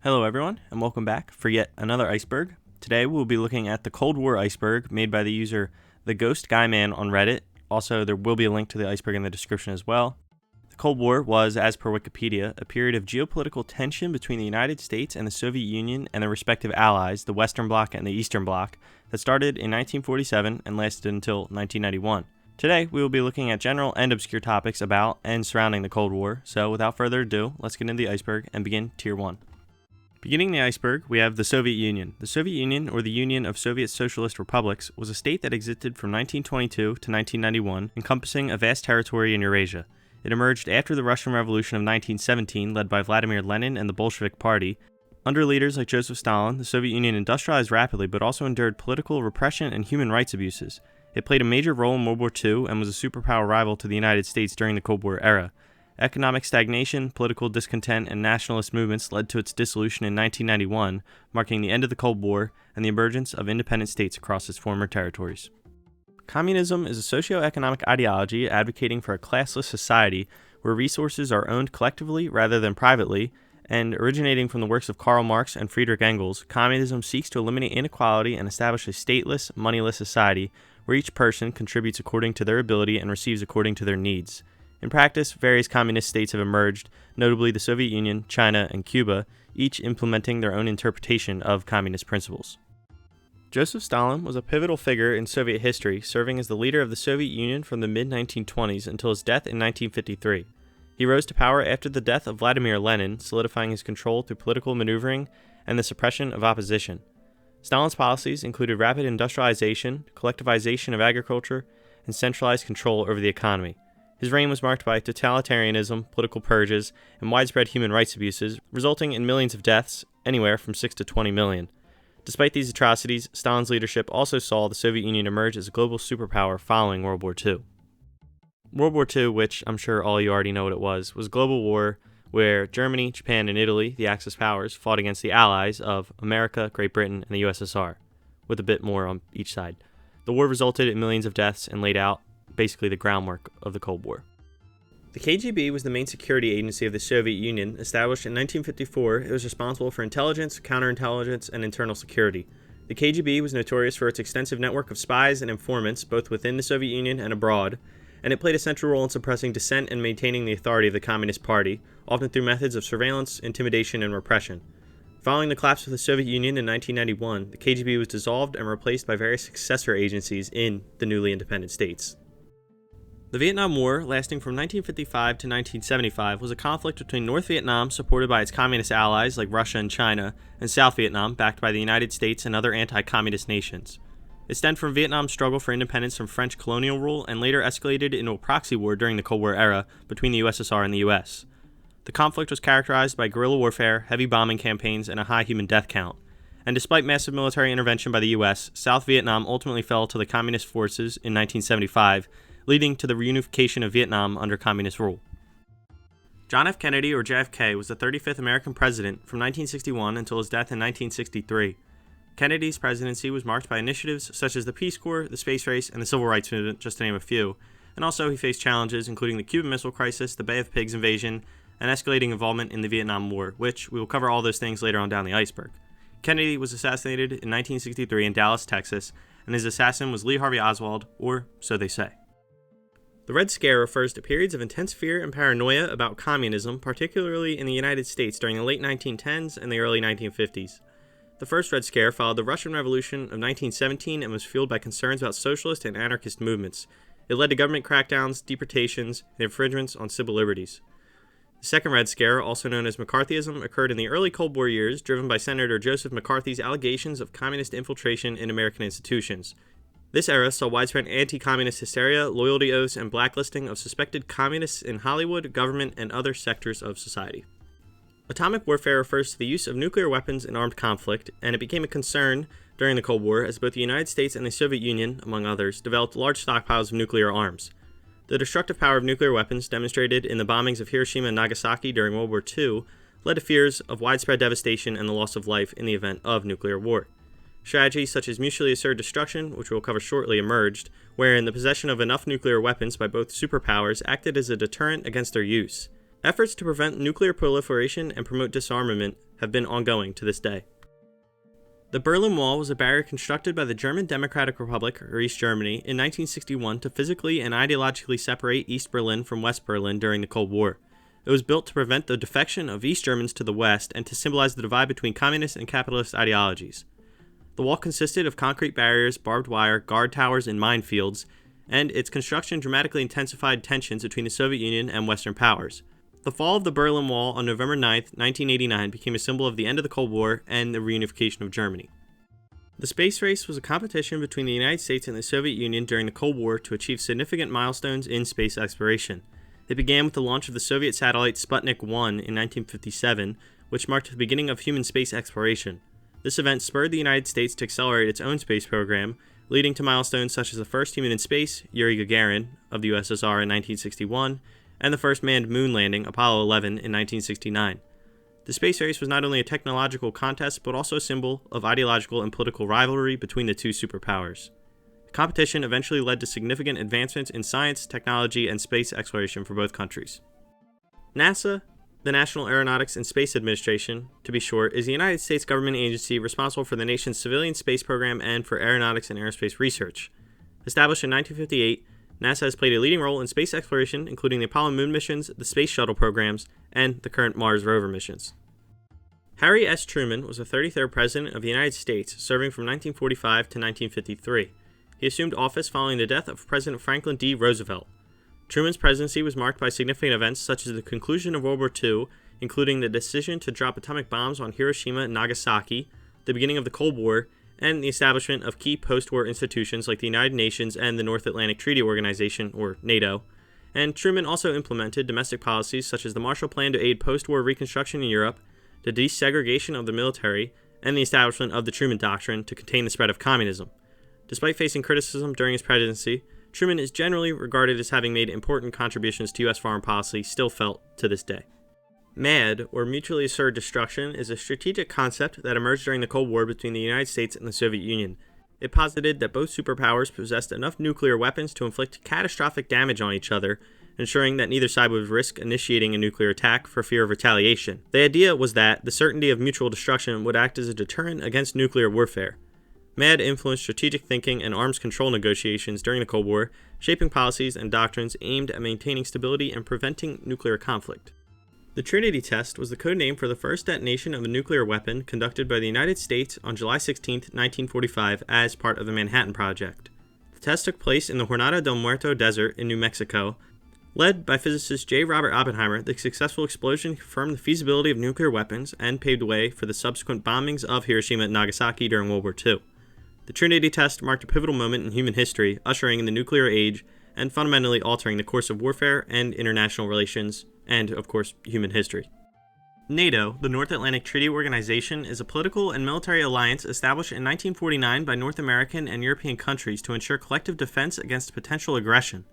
Hello everyone, and welcome back for yet another iceberg. Today we'll be looking at the Cold War Iceberg made by the user The Ghost Guy Man on Reddit. Also, there will be a link to the iceberg in the description as well. The Cold War was, as per Wikipedia, a period of geopolitical tension between the United States and the Soviet Union and their respective allies, the Western Bloc and the Eastern Bloc, that started in 1947 and lasted until 1991. Today, we will be looking at general and obscure topics about and surrounding the Cold War, so without further ado, let's get into the iceberg and begin Tier 1. Beginning the iceberg, we have the Soviet Union. The Soviet Union, or the Union of Soviet Socialist Republics, was a state that existed from 1922 to 1991, encompassing a vast territory in Eurasia. It emerged after the Russian Revolution of 1917, led by Vladimir Lenin and the Bolshevik Party. Under leaders like Joseph Stalin, the Soviet Union industrialized rapidly but also endured political repression and human rights abuses. It played a major role in World War II and was a superpower rival to the United States during the Cold War era. Economic stagnation, political discontent, and nationalist movements led to its dissolution in 1991, marking the end of the Cold War and the emergence of independent states across its former territories. Communism is a socio-economic ideology advocating for a classless society where resources are owned collectively rather than privately, and originating from the works of Karl Marx and Friedrich Engels, communism seeks to eliminate inequality and establish a stateless, moneyless society where each person contributes according to their ability and receives according to their needs. In practice, various communist states have emerged, notably the Soviet Union, China, and Cuba, each implementing their own interpretation of communist principles. Joseph Stalin was a pivotal figure in Soviet history, serving as the leader of the Soviet Union from the mid-1920s until his death in 1953. He rose to power after the death of Vladimir Lenin, solidifying his control through political maneuvering and the suppression of opposition. Stalin's policies included rapid industrialization, collectivization of agriculture, and centralized control over the economy. His reign was marked by totalitarianism, political purges, and widespread human rights abuses, resulting in millions of deaths, anywhere from 6 to 20 million. Despite these atrocities, Stalin's leadership also saw the Soviet Union emerge as a global superpower following World War II. World War II, which I'm sure all you already know what it was a global war where Germany, Japan, and Italy, the Axis powers, fought against the allies of America, Great Britain, and the USSR, with a bit more on each side. The war resulted in millions of deaths and laid out basically the groundwork of the Cold War. The KGB was the main security agency of the Soviet Union. Established in 1954, it was responsible for intelligence, counterintelligence, and internal security. The KGB was notorious for its extensive network of spies and informants, both within the Soviet Union and abroad, and it played a central role in suppressing dissent and maintaining the authority of the Communist Party, often through methods of surveillance, intimidation, and repression. Following the collapse of the Soviet Union in 1991, the KGB was dissolved and replaced by various successor agencies in the newly independent states. The Vietnam War, lasting from 1955 to 1975, was a conflict between North Vietnam, supported by its communist allies like Russia and China, and South Vietnam, backed by the United States and other anti-communist nations. It stemmed from Vietnam's struggle for independence from French colonial rule and later escalated into a proxy war during the Cold War era between the USSR and the US. The conflict was characterized by guerrilla warfare, heavy bombing campaigns, and a high human death count. And despite massive military intervention by the US, South Vietnam ultimately fell to the communist forces in 1975, leading to the reunification of Vietnam under communist rule. John F. Kennedy, or JFK, was the 35th American president from 1961 until his death in 1963. Kennedy's presidency was marked by initiatives such as the Peace Corps, the space race, and the Civil Rights Movement, just to name a few, and also he faced challenges including the Cuban Missile Crisis, the Bay of Pigs invasion, and escalating involvement in the Vietnam War, which we will cover all those things later on down the iceberg. Kennedy was assassinated in 1963 in Dallas, Texas, and his assassin was Lee Harvey Oswald, or so they say. The Red Scare refers to periods of intense fear and paranoia about communism, particularly in the United States during the late 1910s and the early 1950s. The first Red Scare followed the Russian Revolution of 1917 and was fueled by concerns about socialist and anarchist movements. It led to government crackdowns, deportations, and infringements on civil liberties. The second Red Scare, also known as McCarthyism, occurred in the early Cold War years, driven by Senator Joseph McCarthy's allegations of communist infiltration in American institutions. This era saw widespread anti-communist hysteria, loyalty oaths, and blacklisting of suspected communists in Hollywood, government, and other sectors of society. Atomic warfare refers to the use of nuclear weapons in armed conflict, and it became a concern during the Cold War as both the United States and the Soviet Union, among others, developed large stockpiles of nuclear arms. The destructive power of nuclear weapons, demonstrated in the bombings of Hiroshima and Nagasaki during World War II, led to fears of widespread devastation and the loss of life in the event of nuclear war. Strategies such as mutually assured destruction, which we'll cover shortly, emerged, wherein the possession of enough nuclear weapons by both superpowers acted as a deterrent against their use. Efforts to prevent nuclear proliferation and promote disarmament have been ongoing to this day. The Berlin Wall was a barrier constructed by the German Democratic Republic, or East Germany, in 1961 to physically and ideologically separate East Berlin from West Berlin during the Cold War. It was built to prevent the defection of East Germans to the West and to symbolize the divide between communist and capitalist ideologies. The wall consisted of concrete barriers, barbed wire, guard towers, and minefields, and its construction dramatically intensified tensions between the Soviet Union and Western powers. The fall of the Berlin Wall on November 9, 1989 became a symbol of the end of the Cold War and the reunification of Germany. The space race was a competition between the United States and the Soviet Union during the Cold War to achieve significant milestones in space exploration. It began with the launch of the Soviet satellite Sputnik 1 in 1957, which marked the beginning of human space exploration. This event spurred the United States to accelerate its own space program, leading to milestones such as the first human in space, Yuri Gagarin, of the USSR in 1961, and the first manned moon landing, Apollo 11, in 1969. The space race was not only a technological contest, but also a symbol of ideological and political rivalry between the two superpowers. The competition eventually led to significant advancements in science, technology, and space exploration for both countries. NASA, the National Aeronautics and Space Administration, to be short, is the United States government agency responsible for the nation's civilian space program and for aeronautics and aerospace research. Established in 1958, NASA has played a leading role in space exploration, including the Apollo moon missions, the Space Shuttle programs, and the current Mars rover missions. Harry S. Truman was the 33rd President of the United States, serving from 1945 to 1953. He assumed office following the death of President Franklin D. Roosevelt. Truman's presidency was marked by significant events such as the conclusion of World War II, including the decision to drop atomic bombs on Hiroshima and Nagasaki, the beginning of the Cold War, and the establishment of key post-war institutions like the United Nations and the North Atlantic Treaty Organization, or NATO. And Truman also implemented domestic policies such as the Marshall Plan to aid post-war reconstruction in Europe, the desegregation of the military, and the establishment of the Truman Doctrine to contain the spread of communism. Despite facing criticism during his presidency, Truman is generally regarded as having made important contributions to U.S. foreign policy still felt to this day. MAD, or Mutually Assured Destruction, is a strategic concept that emerged during the Cold War between the United States and the Soviet Union. It posited that both superpowers possessed enough nuclear weapons to inflict catastrophic damage on each other, ensuring that neither side would risk initiating a nuclear attack for fear of retaliation. The idea was that the certainty of mutual destruction would act as a deterrent against nuclear warfare. MAD influenced strategic thinking and arms control negotiations during the Cold War, shaping policies and doctrines aimed at maintaining stability and preventing nuclear conflict. The Trinity Test was the code name for the first detonation of a nuclear weapon conducted by the United States on July 16, 1945, as part of the Manhattan Project. The test took place in the Jornada del Muerto Desert in New Mexico. Led by physicist J. Robert Oppenheimer, the successful explosion confirmed the feasibility of nuclear weapons and paved the way for the subsequent bombings of Hiroshima and Nagasaki during World War II. The Trinity Test marked a pivotal moment in human history, ushering in the nuclear age and fundamentally altering the course of warfare and international relations, and, of course, human history. NATO, the North Atlantic Treaty Organization, is a political and military alliance established in 1949 by North American and European countries to ensure collective defense against potential aggression.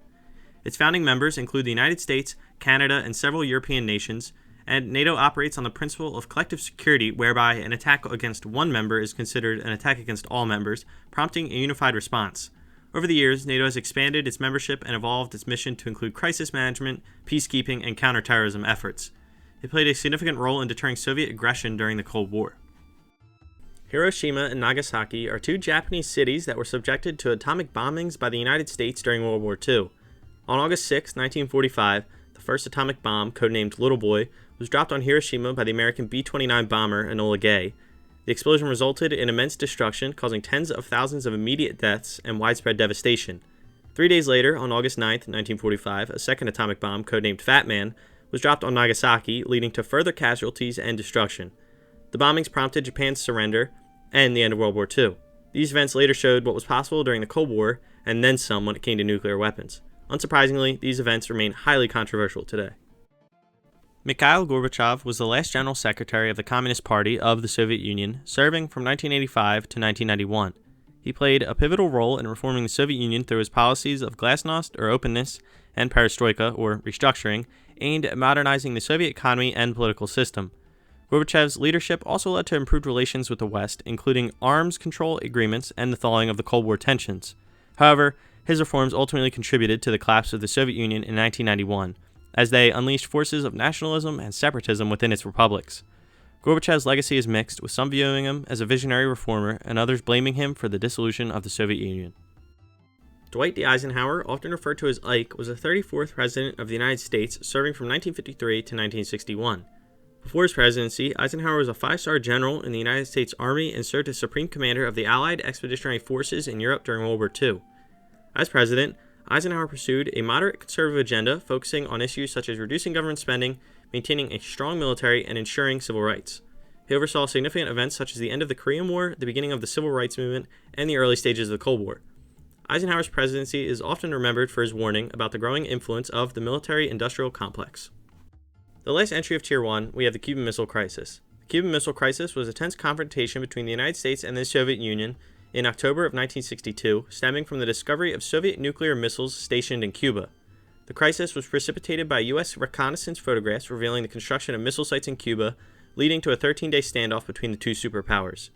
Its founding members include the United States, Canada, and several European nations, and NATO operates on the principle of collective security, whereby an attack against one member is considered an attack against all members, prompting a unified response. Over the years, NATO has expanded its membership and evolved its mission to include crisis management, peacekeeping, and counterterrorism efforts. It played a significant role in deterring Soviet aggression during the Cold War. Hiroshima and Nagasaki are two Japanese cities that were subjected to atomic bombings by the United States during World War II. On August 6, 1945, the first atomic bomb, codenamed Little Boy, was dropped on Hiroshima by the American B-29 bomber Enola Gay. The explosion resulted in immense destruction, causing tens of thousands of immediate deaths and widespread devastation. 3 days later, on August 9, 1945, a second atomic bomb, codenamed Fat Man, was dropped on Nagasaki, leading to further casualties and destruction. The bombings prompted Japan's surrender and the end of World War II. These events later showed what was possible during the Cold War, and then some when it came to nuclear weapons. Unsurprisingly, these events remain highly controversial today. Mikhail Gorbachev was the last General Secretary of the Communist Party of the Soviet Union, serving from 1985 to 1991. He played a pivotal role in reforming the Soviet Union through his policies of glasnost, or openness, and perestroika, or restructuring, aimed at modernizing the Soviet economy and political system. Gorbachev's leadership also led to improved relations with the West, including arms control agreements and the thawing of the Cold War tensions. However, his reforms ultimately contributed to the collapse of the Soviet Union in 1991, as they unleashed forces of nationalism and separatism within its republics. Gorbachev's legacy is mixed, with some viewing him as a visionary reformer and others blaming him for the dissolution of the Soviet Union. Dwight D Eisenhower, often referred to as Ike, was the 34th President of the United States, serving from 1953 to 1961. Before his presidency, Eisenhower was a 5-star general in the United States Army and served as Supreme Commander of the Allied Expeditionary Forces in Europe during World War II. As president, Eisenhower pursued a moderate conservative agenda focusing on issues such as reducing government spending, maintaining a strong military, and ensuring civil rights. He oversaw significant events such as the end of the Korean War, the beginning of the Civil Rights Movement, and the early stages of the Cold War. Eisenhower's presidency is often remembered for his warning about the growing influence of the military-industrial complex. The last entry of Tier 1, we have the Cuban Missile Crisis. The Cuban Missile Crisis was a tense confrontation between the United States and the Soviet Union in October of 1962, stemming from the discovery of Soviet nuclear missiles stationed in Cuba. The crisis was precipitated by U.S. reconnaissance photographs revealing the construction of missile sites in Cuba, leading to a 13-day standoff between the two superpowers.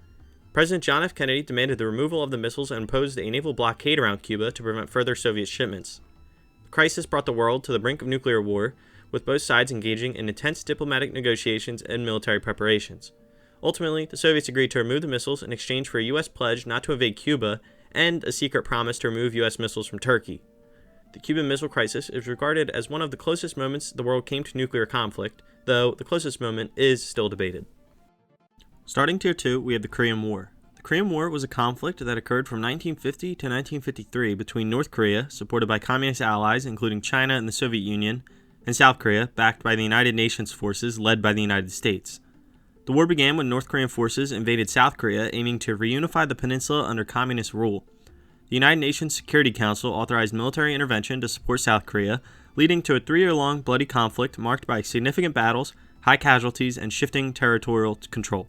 President John F. Kennedy demanded the removal of the missiles and imposed a naval blockade around Cuba to prevent further Soviet shipments. The crisis brought the world to the brink of nuclear war, with both sides engaging in intense diplomatic negotiations and military preparations. Ultimately, the Soviets agreed to remove the missiles in exchange for a U.S. pledge not to invade Cuba and a secret promise to remove U.S. missiles from Turkey. The Cuban Missile Crisis is regarded as one of the closest moments the world came to nuclear conflict, though the closest moment is still debated. Starting Tier 2, we have the Korean War. The Korean War was a conflict that occurred from 1950 to 1953 between North Korea, supported by communist allies including China and the Soviet Union, and South Korea, backed by the United Nations forces led by the United States. The war began when North Korean forces invaded South Korea, aiming to reunify the peninsula under communist rule. The United Nations Security Council authorized military intervention to support South Korea, leading to a 3-year-long bloody conflict marked by significant battles, high casualties, and shifting territorial control.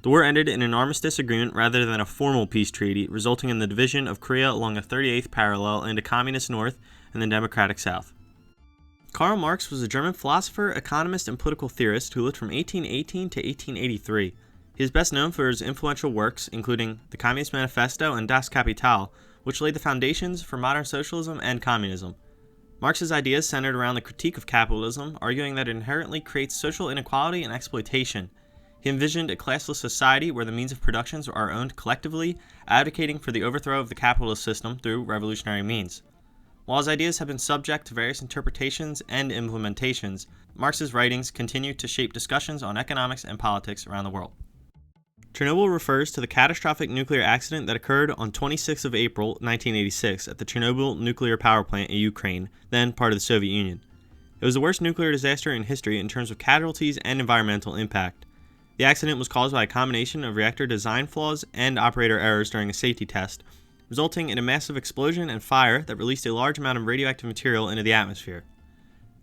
The war ended in an armistice agreement rather than a formal peace treaty, resulting in the division of Korea along a 38th parallel into Communist North and the Democratic South. Karl Marx was a German philosopher, economist, and political theorist who lived from 1818 to 1883. He is best known for his influential works, including the Communist Manifesto and Das Kapital, which laid the foundations for modern socialism and communism. Marx's ideas centered around the critique of capitalism, arguing that it inherently creates social inequality and exploitation. He envisioned a classless society where the means of production are owned collectively, advocating for the overthrow of the capitalist system through revolutionary means. While his ideas have been subject to various interpretations and implementations, Marx's writings continue to shape discussions on economics and politics around the world. Chernobyl refers to the catastrophic nuclear accident that occurred on 26 of April 1986 at the Chernobyl nuclear power plant in Ukraine, then part of the Soviet Union. It was the worst nuclear disaster in history in terms of casualties and environmental impact. The accident was caused by a combination of reactor design flaws and operator errors during a safety test, resulting in a massive explosion and fire that released a large amount of radioactive material into the atmosphere.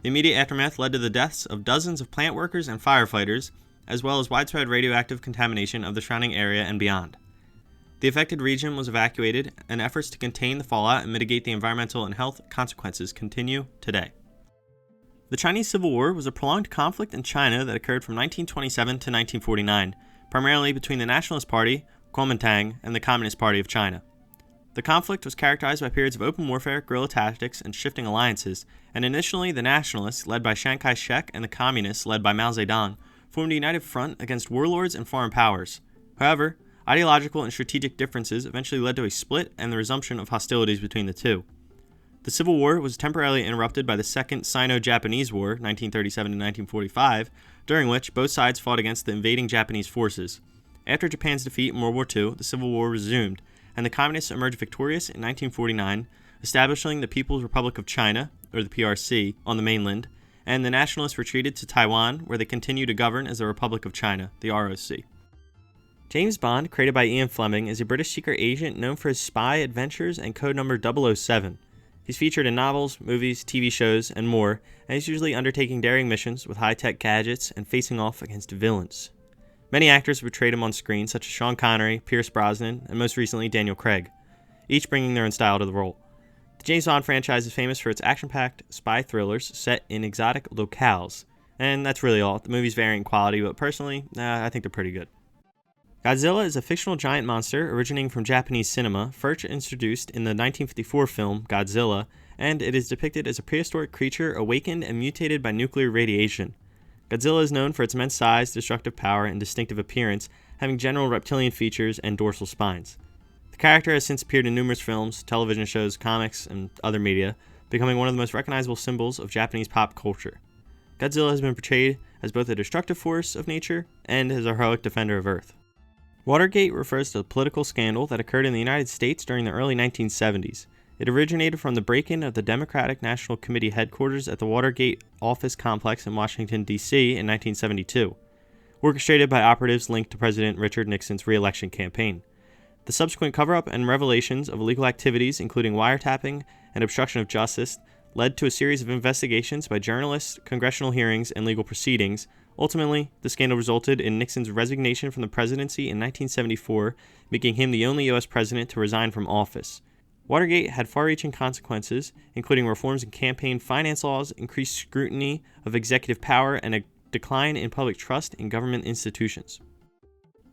The immediate aftermath led to the deaths of dozens of plant workers and firefighters, as well as widespread radioactive contamination of the surrounding area and beyond. The affected region was evacuated, and efforts to contain the fallout and mitigate the environmental and health consequences continue today. The Chinese Civil War was a prolonged conflict in China that occurred from 1927 to 1949, primarily between the Nationalist Party, Kuomintang, and the Communist Party of China. The conflict was characterized by periods of open warfare, guerrilla tactics, and shifting alliances, and initially the Nationalists, led by Chiang Kai-shek, and the Communists, led by Mao Zedong, formed a united front against warlords and foreign powers. However, ideological and strategic differences eventually led to a split and the resumption of hostilities between the two. The Civil War was temporarily interrupted by the Second Sino-Japanese War, 1937 to 1945, during which both sides fought against the invading Japanese forces. After Japan's defeat in World War II, the Civil War resumed, and the Communists emerged victorious in 1949, establishing the People's Republic of China, or the PRC, on the mainland, and the Nationalists retreated to Taiwan, where they continue to govern as the Republic of China, the ROC. James Bond, created by Ian Fleming, is a British secret agent known for his spy adventures and code number 007. He's featured in novels, movies, TV shows, and more, and he's usually undertaking daring missions with high-tech gadgets and facing off against villains. Many actors have portrayed him on screen, such as Sean Connery, Pierce Brosnan, and most recently Daniel Craig, each bringing their own style to the role. The James Bond franchise is famous for its action-packed spy thrillers set in exotic locales, and that's really all. The movies vary in quality, but personally, I think they're pretty good. Godzilla is a fictional giant monster originating from Japanese cinema, first introduced in the 1954 film Godzilla, and it is depicted as a prehistoric creature awakened and mutated by nuclear radiation. Godzilla is known for its immense size, destructive power, and distinctive appearance, having general reptilian features and dorsal spines. The character has since appeared in numerous films, television shows, comics, and other media, becoming one of the most recognizable symbols of Japanese pop culture. Godzilla has been portrayed as both a destructive force of nature and as a heroic defender of Earth. Watergate refers to a political scandal that occurred in the United States during the early 1970s. It originated from the break-in of the Democratic National Committee headquarters at the Watergate office complex in Washington, D.C. in 1972, orchestrated by operatives linked to President Richard Nixon's re-election campaign. The subsequent cover-up and revelations of illegal activities, including wiretapping and obstruction of justice, led to a series of investigations by journalists, congressional hearings, and legal proceedings. Ultimately, the scandal resulted in Nixon's resignation from the presidency in 1974, making him the only U.S. president to resign from office. Watergate had far-reaching consequences, including reforms in campaign finance laws, increased scrutiny of executive power, and a decline in public trust in government institutions.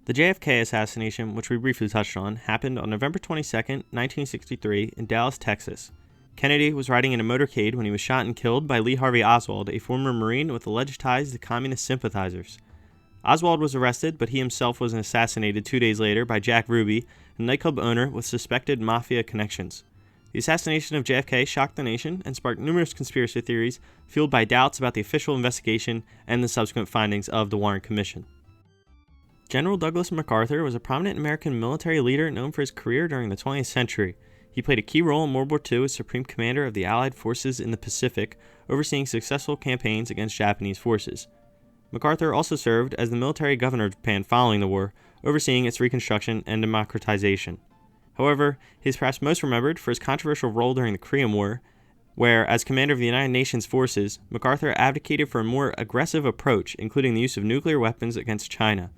The JFK assassination, which we briefly touched on, happened on November 22, 1963, in Dallas, Texas. Kennedy was riding in a motorcade when he was shot and killed by Lee Harvey Oswald, a former Marine with alleged ties to communist sympathizers. Oswald was arrested, but he himself was assassinated 2 days later by Jack Ruby, a nightclub owner with suspected mafia connections. The assassination of JFK shocked the nation and sparked numerous conspiracy theories, fueled by doubts about the official investigation and the subsequent findings of the Warren Commission. General Douglas MacArthur was a prominent American military leader known for his career during the 20th century. He played a key role in World War II as Supreme Commander of the Allied forces in the Pacific, overseeing successful campaigns against Japanese forces. MacArthur also served as the military governor of Japan following the war, overseeing its reconstruction and democratization. However, he is perhaps most remembered for his controversial role during the Korean War, where, as commander of the United Nations forces, MacArthur advocated for a more aggressive approach, including the use of nuclear weapons against China.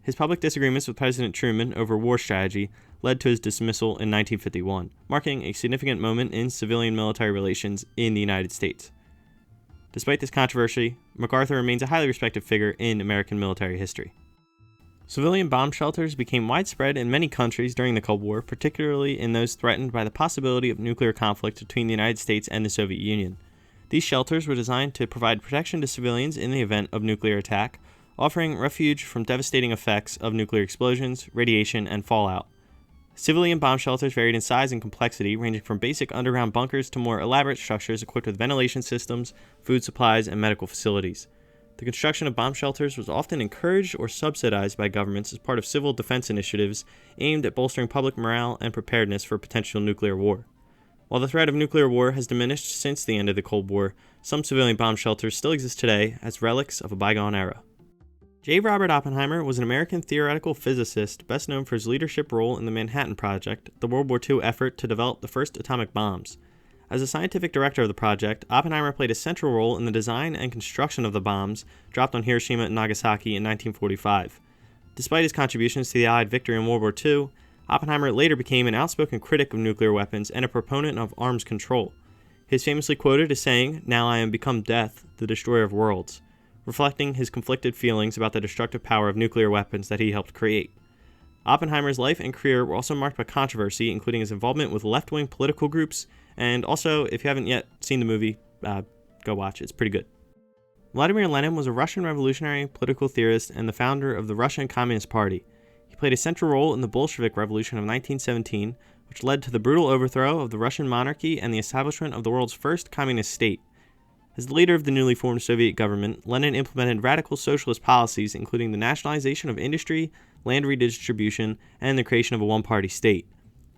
His public disagreements with President Truman over war strategy led to his dismissal in 1951, marking a significant moment in civilian-military relations in the United States. Despite this controversy, MacArthur remains a highly respected figure in American military history. Civilian bomb shelters became widespread in many countries during the Cold War, particularly in those threatened by the possibility of nuclear conflict between the United States and the Soviet Union. These shelters were designed to provide protection to civilians in the event of nuclear attack, offering refuge from devastating effects of nuclear explosions, radiation, and fallout. Civilian bomb shelters varied in size and complexity, ranging from basic underground bunkers to more elaborate structures equipped with ventilation systems, food supplies, and medical facilities. The construction of bomb shelters was often encouraged or subsidized by governments as part of civil defense initiatives aimed at bolstering public morale and preparedness for potential nuclear war. While the threat of nuclear war has diminished since the end of the Cold War, some civilian bomb shelters still exist today as relics of a bygone era. J. Robert Oppenheimer was an American theoretical physicist best known for his leadership role in the Manhattan Project, the World War II effort to develop the first atomic bombs. As a scientific director of the project, Oppenheimer played a central role in the design and construction of the bombs dropped on Hiroshima and Nagasaki in 1945. Despite his contributions to the Allied victory in World War II, Oppenheimer later became an outspoken critic of nuclear weapons and a proponent of arms control. He is famously quoted as saying, "Now I am become death, the destroyer of worlds," reflecting his conflicted feelings about the destructive power of nuclear weapons that he helped create. Oppenheimer's life and career were also marked by controversy, including his involvement with left-wing political groups, and also, if you haven't yet seen the movie, go watch it. It's pretty good. Vladimir Lenin was a Russian revolutionary political theorist and the founder of the Russian Communist Party. He played a central role in the Bolshevik Revolution of 1917, which led to the brutal overthrow of the Russian monarchy and the establishment of the world's first communist state. As the leader of the newly formed Soviet government, Lenin implemented radical socialist policies, including the nationalization of industry, land redistribution, and the creation of a one-party state.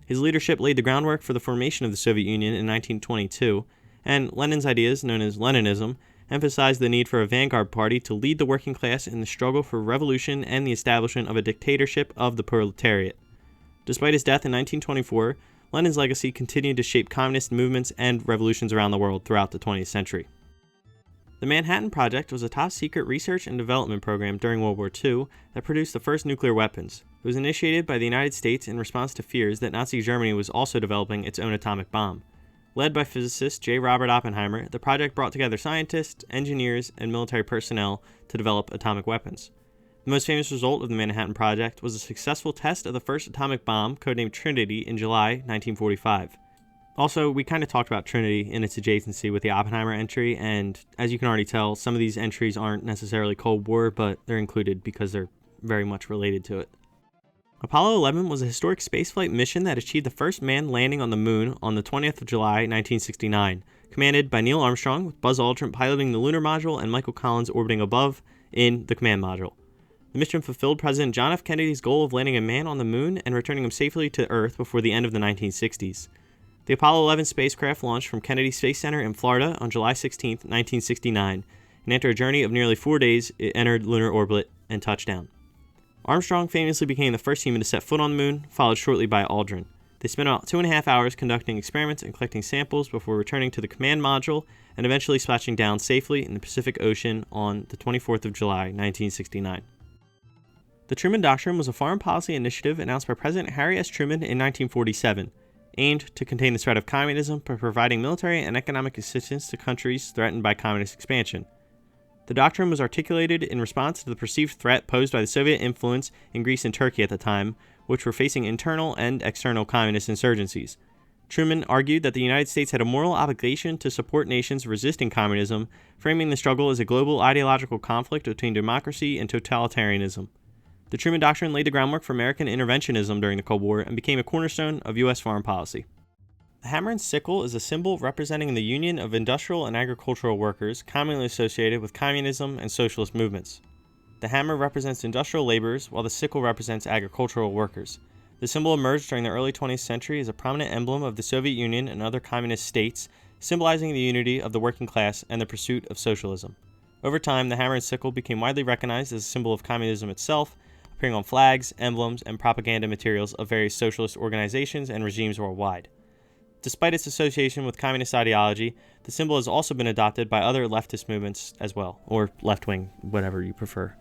His leadership laid the groundwork for the formation of the Soviet Union in 1922, and Lenin's ideas, known as Leninism, emphasized the need for a vanguard party to lead the working class in the struggle for revolution and the establishment of a dictatorship of the proletariat. Despite his death in 1924, Lenin's legacy continued to shape communist movements and revolutions around the world throughout the 20th century. The Manhattan Project was a top-secret research and development program during World War II that produced the first nuclear weapons. It was initiated by the United States in response to fears that Nazi Germany was also developing its own atomic bomb. Led by physicist J. Robert Oppenheimer, the project brought together scientists, engineers, and military personnel to develop atomic weapons. The most famous result of the Manhattan Project was a successful test of the first atomic bomb, codenamed Trinity, in July 1945. Also, we kind of talked about Trinity in its adjacency with the Oppenheimer entry, and as you can already tell, some of these entries aren't necessarily Cold War, but they're included because they're very much related to it. Apollo 11 was a historic spaceflight mission that achieved the first manned landing on the moon on the 20th of July, 1969, commanded by Neil Armstrong, with Buzz Aldrin piloting the lunar module and Michael Collins orbiting above in the command module. The mission fulfilled President John F. Kennedy's goal of landing a man on the moon and returning him safely to Earth before the end of the 1960s. The Apollo 11 spacecraft launched from Kennedy Space Center in Florida on July 16, 1969, and after a journey of nearly 4 days, it entered lunar orbit and touched down. Armstrong famously became the first human to set foot on the moon, followed shortly by Aldrin. They spent about 2.5 hours conducting experiments and collecting samples before returning to the command module and eventually splashing down safely in the Pacific Ocean on the 24th of July, 1969. The Truman Doctrine was a foreign policy initiative announced by President Harry S. Truman in 1947, aimed to contain the spread of communism by providing military and economic assistance to countries threatened by communist expansion. The doctrine was articulated in response to the perceived threat posed by the Soviet influence in Greece and Turkey at the time, which were facing internal and external communist insurgencies. Truman argued that the United States had a moral obligation to support nations resisting communism, framing the struggle as a global ideological conflict between democracy and totalitarianism. The Truman Doctrine laid the groundwork for American interventionism during the Cold War and became a cornerstone of U.S. foreign policy. The hammer and sickle is a symbol representing the union of industrial and agricultural workers commonly associated with communism and socialist movements. The hammer represents industrial laborers, while the sickle represents agricultural workers. The symbol emerged during the early 20th century as a prominent emblem of the Soviet Union and other communist states, symbolizing the unity of the working class and the pursuit of socialism. Over time, the hammer and sickle became widely recognized as a symbol of communism itself, appearing on flags, emblems, and propaganda materials of various socialist organizations and regimes worldwide. Despite its association with communist ideology, the symbol has also been adopted by other leftist movements as well, or left-wing, whatever you prefer.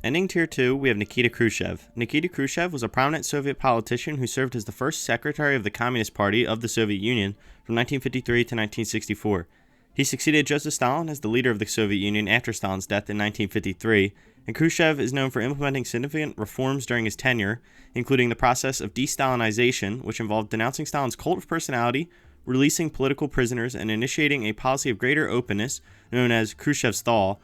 Ending Tier 2, we have Nikita Khrushchev. Nikita Khrushchev was a prominent Soviet politician who served as the first secretary of the Communist Party of the Soviet Union from 1953 to 1964. He succeeded Joseph Stalin as the leader of the Soviet Union after Stalin's death in 1953, and Khrushchev is known for implementing significant reforms during his tenure, including the process of de-Stalinization, which involved denouncing Stalin's cult of personality, releasing political prisoners, and initiating a policy of greater openness, known as Khrushchev's Thaw,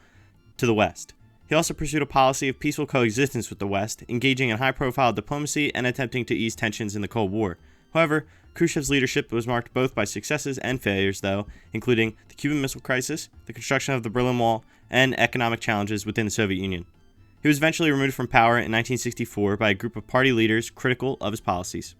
to the West. He also pursued a policy of peaceful coexistence with the West, engaging in high-profile diplomacy and attempting to ease tensions in the Cold War. However, Khrushchev's leadership was marked both by successes and failures, though, including the Cuban Missile Crisis, the construction of the Berlin Wall, and economic challenges within the Soviet Union. He was eventually removed from power in 1964 by a group of party leaders critical of his policies.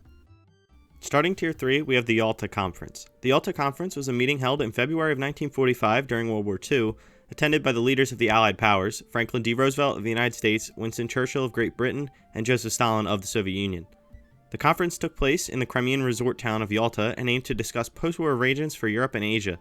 Starting Tier 3, we have the Yalta Conference. The Yalta Conference was a meeting held in February of 1945 during World War II, attended by the leaders of the Allied powers, Franklin D. Roosevelt of the United States, Winston Churchill of Great Britain, and Joseph Stalin of the Soviet Union. The conference took place in the Crimean resort town of Yalta and aimed to discuss post-war arrangements for Europe and Asia.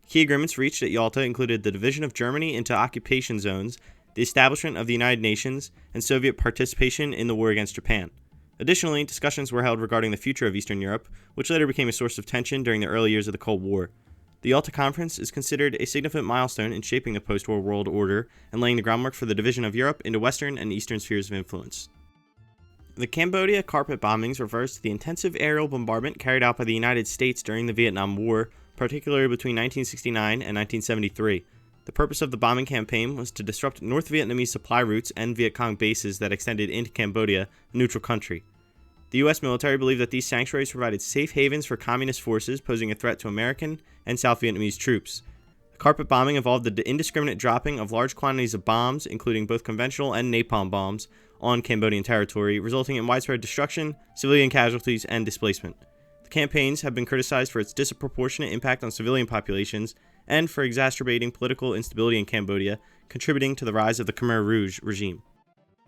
Key agreements reached at Yalta included the division of Germany into occupation zones, the establishment of the United Nations, and Soviet participation in the war against Japan. Additionally, discussions were held regarding the future of Eastern Europe, which later became a source of tension during the early years of the Cold War. The Yalta Conference is considered a significant milestone in shaping the post-war world order and laying the groundwork for the division of Europe into Western and Eastern spheres of influence. The Cambodia carpet bombings refers to the intensive aerial bombardment carried out by the United States during the Vietnam War, particularly between 1969 and 1973. The purpose of the bombing campaign was to disrupt North Vietnamese supply routes and Viet Cong bases that extended into Cambodia, a neutral country. The U.S. military believed that these sanctuaries provided safe havens for communist forces posing a threat to American and South Vietnamese troops. The carpet bombing involved the indiscriminate dropping of large quantities of bombs, including both conventional and napalm bombs, on Cambodian territory, resulting in widespread destruction, civilian casualties, and displacement. The campaigns have been criticized for its disproportionate impact on civilian populations and for exacerbating political instability in Cambodia, contributing to the rise of the Khmer Rouge regime.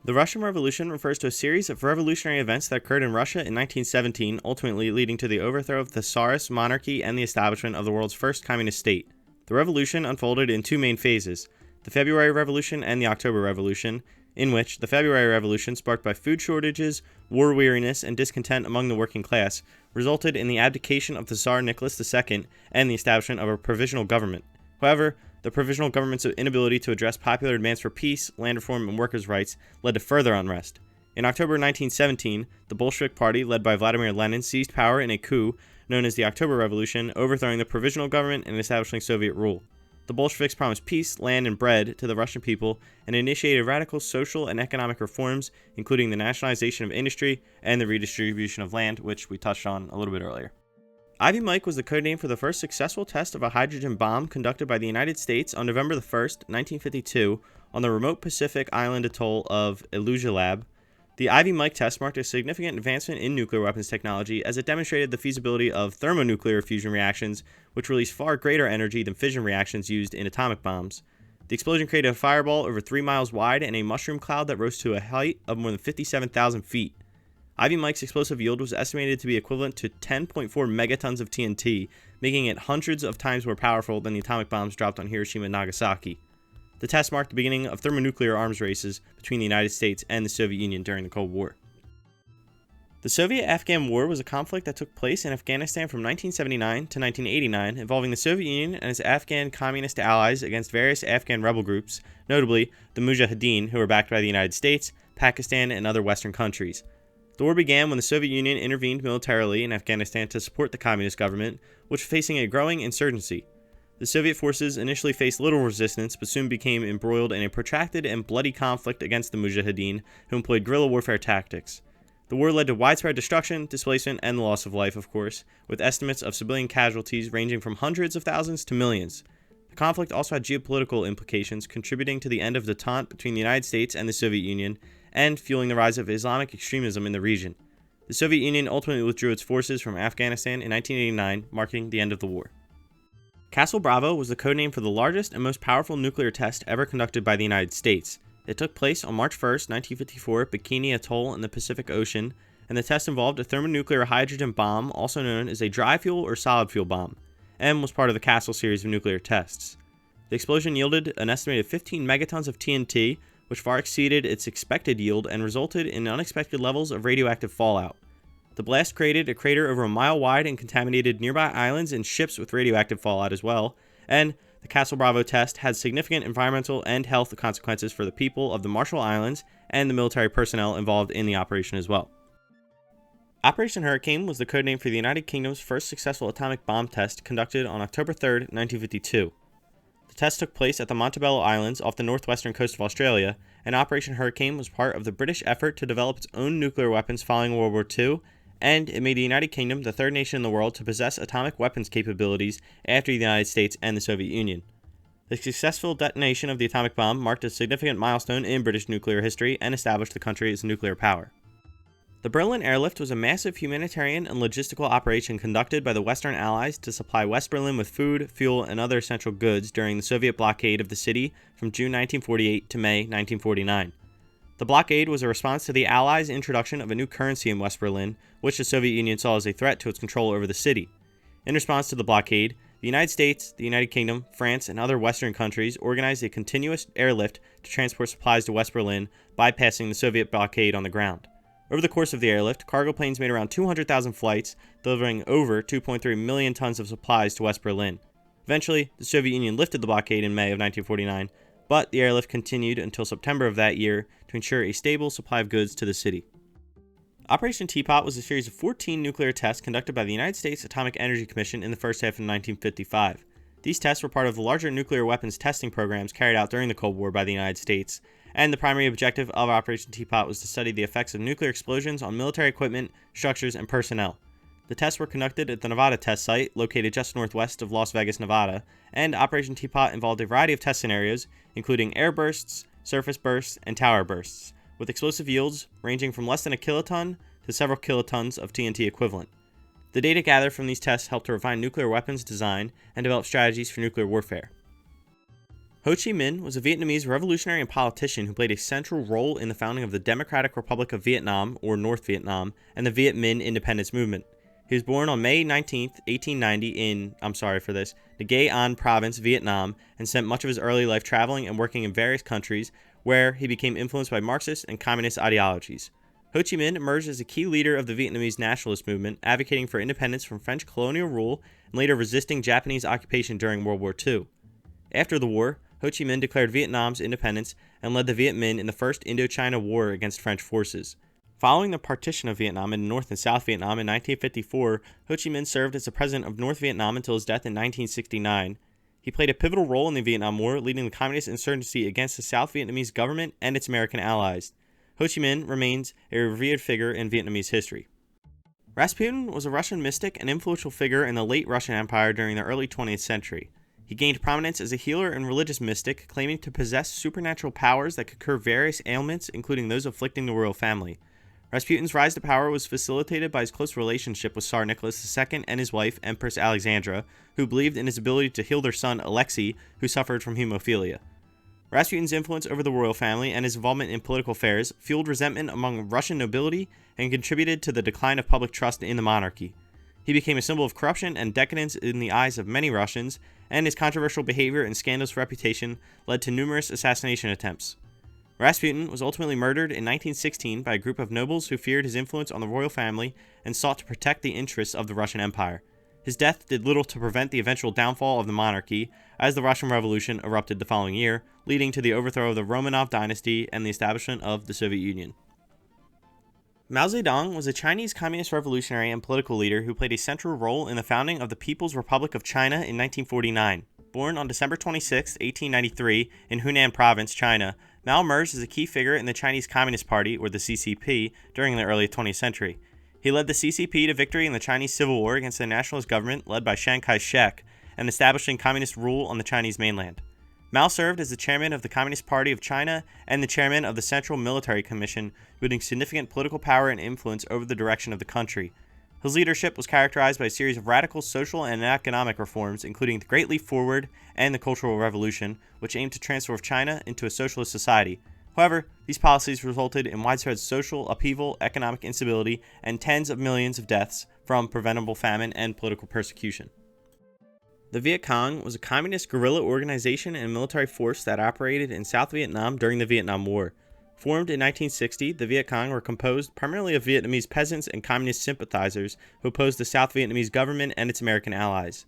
The Russian Revolution refers to a series of revolutionary events that occurred in Russia in 1917, ultimately leading to the overthrow of the Tsarist monarchy and the establishment of the world's first communist state. The revolution unfolded in two main phases, the February Revolution and the October Revolution, in which the February Revolution, sparked by food shortages, war weariness, and discontent among the working class, resulted in the abdication of the Tsar Nicholas II and the establishment of a provisional government. However, the provisional government's inability to address popular demands for peace, land reform, and workers' rights led to further unrest. In October 1917, the Bolshevik Party, led by Vladimir Lenin, seized power in a coup known as the October Revolution, overthrowing the provisional government and establishing Soviet rule. The Bolsheviks promised peace, land, and bread to the Russian people and initiated radical social and economic reforms, including the nationalization of industry and the redistribution of land, which we touched on a little bit earlier. Ivy Mike was the codename for the first successful test of a hydrogen bomb conducted by the United States on November 1, 1952, on the remote Pacific island atoll of Elugelab. The Ivy Mike test marked a significant advancement in nuclear weapons technology as it demonstrated the feasibility of thermonuclear fusion reactions, which release far greater energy than fission reactions used in atomic bombs. The explosion created a fireball over 3 miles wide and a mushroom cloud that rose to a height of more than 57,000 feet. Ivy Mike's explosive yield was estimated to be equivalent to 10.4 megatons of TNT, making it hundreds of times more powerful than the atomic bombs dropped on Hiroshima and Nagasaki. The test marked the beginning of thermonuclear arms races between the United States and the Soviet Union during the Cold War. The Soviet Afghan War was a conflict that took place in Afghanistan from 1979 to 1989, involving the Soviet Union and its Afghan communist allies against various Afghan rebel groups, notably the Mujahideen, who were backed by the United States, Pakistan, and other Western countries. The war began when the Soviet Union intervened militarily in Afghanistan to support the communist government, which was facing a growing insurgency. The Soviet forces initially faced little resistance, but soon became embroiled in a protracted and bloody conflict against the Mujahideen, who employed guerrilla warfare tactics. The war led to widespread destruction, displacement, and the loss of life, of course, with estimates of civilian casualties ranging from hundreds of thousands to millions. The conflict also had geopolitical implications, contributing to the end of détente between the United States and the Soviet Union, and fueling the rise of Islamic extremism in the region. The Soviet Union ultimately withdrew its forces from Afghanistan in 1989, marking the end of the war. Castle Bravo was the codename for the largest and most powerful nuclear test ever conducted by the United States. It took place on March 1, 1954 at Bikini Atoll in the Pacific Ocean, and the test involved a thermonuclear hydrogen bomb, also known as a dry fuel or solid fuel bomb, and was part of the Castle series of nuclear tests. The explosion yielded an estimated 15 megatons of TNT, which far exceeded its expected yield and resulted in unexpected levels of radioactive fallout. The blast created a crater over a mile wide and contaminated nearby islands and ships with radioactive fallout as well, and the Castle Bravo test had significant environmental and health consequences for the people of the Marshall Islands and the military personnel involved in the operation as well. Operation Hurricane was the codename for the United Kingdom's first successful atomic bomb test conducted on October 3, 1952. The test took place at the Montebello Islands off the northwestern coast of Australia, and Operation Hurricane was part of the British effort to develop its own nuclear weapons following World War II, and it made the United Kingdom the third nation in the world to possess atomic weapons capabilities after the United States and the Soviet Union. The successful detonation of the atomic bomb marked a significant milestone in British nuclear history and established the country as a nuclear power. The Berlin Airlift was a massive humanitarian and logistical operation conducted by the Western Allies to supply West Berlin with food, fuel, and other essential goods during the Soviet blockade of the city from June 1948 to May 1949. The blockade was a response to the Allies' introduction of a new currency in West Berlin, which the Soviet Union saw as a threat to its control over the city. In response to the blockade, the United States, the United Kingdom, France, and other Western countries organized a continuous airlift to transport supplies to West Berlin, bypassing the Soviet blockade on the ground. Over the course of the airlift, cargo planes made around 200,000 flights, delivering over 2.3 million tons of supplies to West Berlin. Eventually, the Soviet Union lifted the blockade in May of 1949, but the airlift continued until September of that year to ensure a stable supply of goods to the city. Operation Teapot was a series of 14 nuclear tests conducted by the United States Atomic Energy Commission in the first half of 1955. These tests were part of the larger nuclear weapons testing programs carried out during the Cold War by the United States, and the primary objective of Operation Teapot was to study the effects of nuclear explosions on military equipment, structures, and personnel. The tests were conducted at the Nevada test site, located just northwest of Las Vegas, Nevada, and Operation Teapot involved a variety of test scenarios, including air bursts, surface bursts, and tower bursts, with explosive yields ranging from less than a kiloton to several kilotons of TNT equivalent. The data gathered from these tests helped to refine nuclear weapons design and develop strategies for nuclear warfare. Ho Chi Minh was a Vietnamese revolutionary and politician who played a central role in the founding of the Democratic Republic of Vietnam, or North Vietnam, and the Viet Minh independence movement. He was born on May 19, 1890 in, Nghe An Province, Vietnam, and spent much of his early life traveling and working in various countries where he became influenced by Marxist and communist ideologies. Ho Chi Minh emerged as a key leader of the Vietnamese nationalist movement, advocating for independence from French colonial rule and later resisting Japanese occupation during World War II. After the war, Ho Chi Minh declared Vietnam's independence and led the Viet Minh in the First Indochina War against French forces. Following the partition of Vietnam into North and South Vietnam in 1954, Ho Chi Minh served as the president of North Vietnam until his death in 1969. He played a pivotal role in the Vietnam War, leading the communist insurgency against the South Vietnamese government and its American allies. Ho Chi Minh remains a revered figure in Vietnamese history. Rasputin was a Russian mystic and influential figure in the late Russian Empire during the early 20th century. He gained prominence as a healer and religious mystic, claiming to possess supernatural powers that could cure various ailments, including those afflicting the royal family. Rasputin's rise to power was facilitated by his close relationship with Tsar Nicholas II and his wife, Empress Alexandra, who believed in his ability to heal their son, Alexei, who suffered from hemophilia. Rasputin's influence over the royal family and his involvement in political affairs fueled resentment among Russian nobility and contributed to the decline of public trust in the monarchy. He became a symbol of corruption and decadence in the eyes of many Russians, and his controversial behavior and scandalous reputation led to numerous assassination attempts. Rasputin was ultimately murdered in 1916 by a group of nobles who feared his influence on the royal family and sought to protect the interests of the Russian Empire. His death did little to prevent the eventual downfall of the monarchy, as the Russian Revolution erupted the following year, leading to the overthrow of the Romanov dynasty and the establishment of the Soviet Union. Mao Zedong was a Chinese communist revolutionary and political leader who played a central role in the founding of the People's Republic of China in 1949. Born on December 26, 1893, in Hunan Province, China, Mao emerged as a key figure in the Chinese Communist Party, or the CCP, during the early 20th century. He led the CCP to victory in the Chinese Civil War against the nationalist government led by Chiang Kai-shek and establishing communist rule on the Chinese mainland. Mao served as the chairman of the Communist Party of China and the chairman of the Central Military Commission, wielding significant political power and influence over the direction of the country. His leadership was characterized by a series of radical social and economic reforms, including the Great Leap Forward and the Cultural Revolution, which aimed to transform China into a socialist society. However, these policies resulted in widespread social upheaval, economic instability, and tens of millions of deaths from preventable famine and political persecution. The Viet Kong was a communist guerrilla organization and military force that operated in South Vietnam during the Vietnam War. Formed in 1960, the Viet Cong were composed primarily of Vietnamese peasants and communist sympathizers who opposed the South Vietnamese government and its American allies.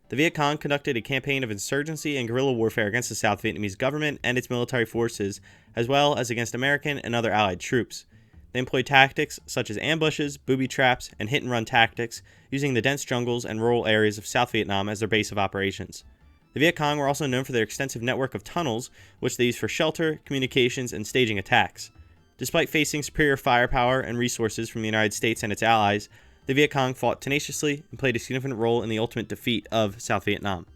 The Viet Cong conducted a campaign of insurgency and guerrilla warfare against the South Vietnamese government and its military forces, as well as against American and other allied troops. They employed tactics such as ambushes, booby traps, and hit-and-run tactics, using the dense jungles and rural areas of South Vietnam as their base of operations. The Viet Cong were also known for their extensive network of tunnels, which they used for shelter, communications, and staging attacks. Despite facing superior firepower and resources from the United States and its allies, the Viet Cong fought tenaciously and played a significant role in the ultimate defeat of South Vietnam.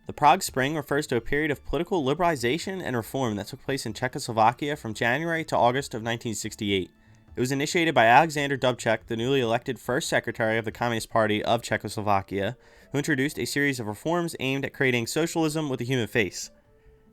The Prague Spring refers to a period of political liberalization and reform that took place in Czechoslovakia from January to August of 1968. It was initiated by Alexander Dubček, the newly elected first secretary of the Communist Party of Czechoslovakia, who introduced a series of reforms aimed at creating socialism with a human face.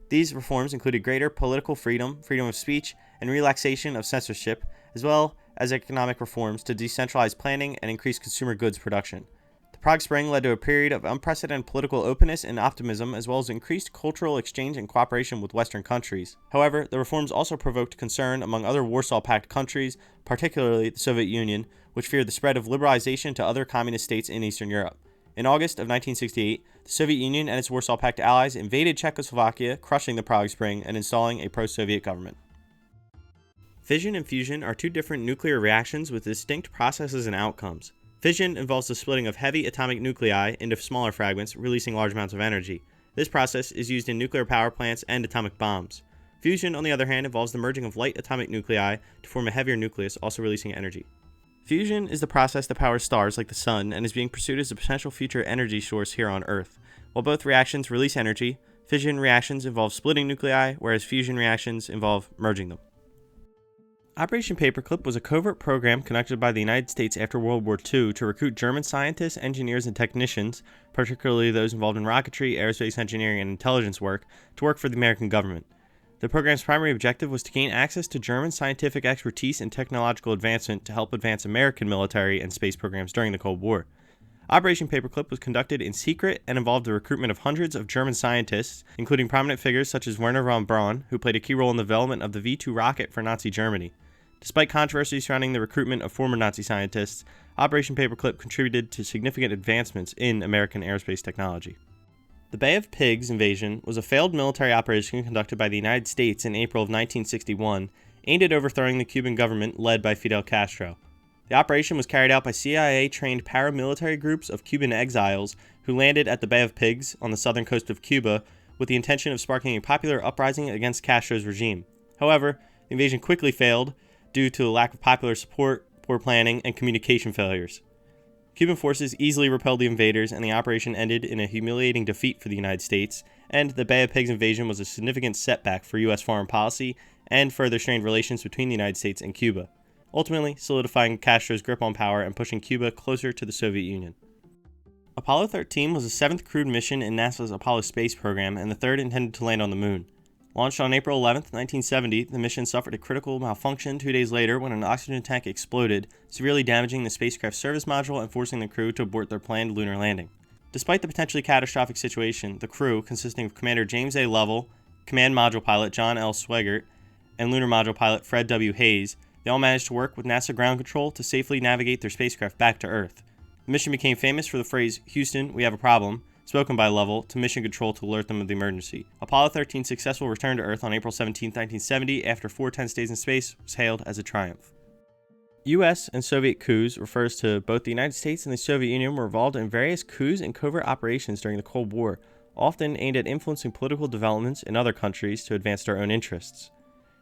These reforms included greater political freedom, freedom of speech, and relaxation of censorship, as well as economic reforms to decentralize planning and increase consumer goods production. The Prague Spring led to a period of unprecedented political openness and optimism, as well as increased cultural exchange and cooperation with Western countries. However, the reforms also provoked concern among other Warsaw Pact countries, particularly the Soviet Union, which feared the spread of liberalization to other communist states in Eastern Europe. In August of 1968, the Soviet Union and its Warsaw Pact allies invaded Czechoslovakia, crushing the Prague Spring and installing a pro-Soviet government. Fission and fusion are two different nuclear reactions with distinct processes and outcomes. Fission involves the splitting of heavy atomic nuclei into smaller fragments, releasing large amounts of energy. This process is used in nuclear power plants and atomic bombs. Fusion, on the other hand, involves the merging of light atomic nuclei to form a heavier nucleus, also releasing energy. Fusion is the process that powers stars like the Sun and is being pursued as a potential future energy source here on Earth. While both reactions release energy, fission reactions involve splitting nuclei, whereas fusion reactions involve merging them. Operation Paperclip was a covert program conducted by the United States after World War II to recruit German scientists, engineers, and technicians, particularly those involved in rocketry, aerospace engineering, and intelligence work for the American government. The program's primary objective was to gain access to German scientific expertise and technological advancement to help advance American military and space programs during the Cold War. Operation Paperclip was conducted in secret and involved the recruitment of hundreds of German scientists, including prominent figures such as Wernher von Braun, who played a key role in the development of the V-2 rocket for Nazi Germany. Despite controversy surrounding the recruitment of former Nazi scientists, Operation Paperclip contributed to significant advancements in American aerospace technology. The Bay of Pigs invasion was a failed military operation conducted by the United States in April of 1961, aimed at overthrowing the Cuban government led by Fidel Castro. The operation was carried out by CIA-trained paramilitary groups of Cuban exiles who landed at the Bay of Pigs on the southern coast of Cuba with the intention of sparking a popular uprising against Castro's regime. However, the invasion quickly failed due to a lack of popular support, poor planning, and communication failures. Cuban forces easily repelled the invaders, and the operation ended in a humiliating defeat for the United States, and the Bay of Pigs invasion was a significant setback for U.S. foreign policy and further strained relations between the United States and Cuba, ultimately solidifying Castro's grip on power and pushing Cuba closer to the Soviet Union. Apollo 13 was the seventh crewed mission in NASA's Apollo space program and the third intended to land on the moon. Launched on April 11, 1970, the mission suffered a critical malfunction 2 days later when an oxygen tank exploded, severely damaging the spacecraft's service module and forcing the crew to abort their planned lunar landing. Despite the potentially catastrophic situation, the crew, consisting of Commander James A. Lovell, Command Module Pilot John L. Swigert, and Lunar Module Pilot Fred W. Hayes, they all managed to work with NASA ground control to safely navigate their spacecraft back to Earth. The mission became famous for the phrase, "Houston, we have a problem," spoken by Lovell to mission control to alert them of the emergency. Apollo 13's successful return to Earth on April 17, 1970, after 4 tense days in space, was hailed as a triumph. U.S. and Soviet coups refers to both the United States and the Soviet Union were involved in various coups and covert operations during the Cold War, often aimed at influencing political developments in other countries to advance their own interests.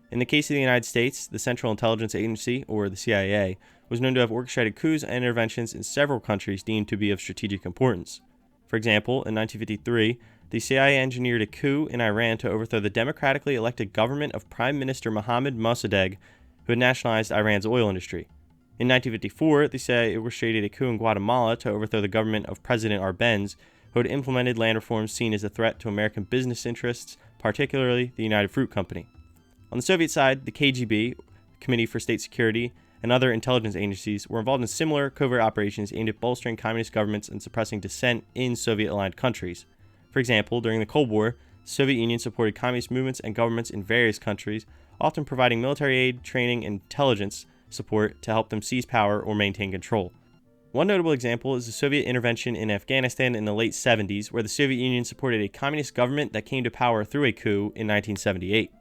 In the case of the United States, the Central Intelligence Agency, or the CIA, was known to have orchestrated coups and interventions in several countries deemed to be of strategic importance. For example, in 1953, the CIA engineered a coup in Iran to overthrow the democratically elected government of Prime Minister Mohammad Mossadegh, who had nationalized Iran's oil industry. In 1954, the CIA orchestrated a coup in Guatemala to overthrow the government of President Arbenz, who had implemented land reforms seen as a threat to American business interests, particularly the United Fruit Company. On the Soviet side, the KGB, Committee for State Security, and other intelligence agencies were involved in similar covert operations aimed at bolstering communist governments and suppressing dissent in Soviet-aligned countries. For example, during the Cold War, the Soviet Union supported communist movements and governments in various countries, often providing military aid, training, and intelligence support to help them seize power or maintain control. One notable example is the Soviet intervention in Afghanistan in the late 70s, where the Soviet Union supported a communist government that came to power through a coup in 1978.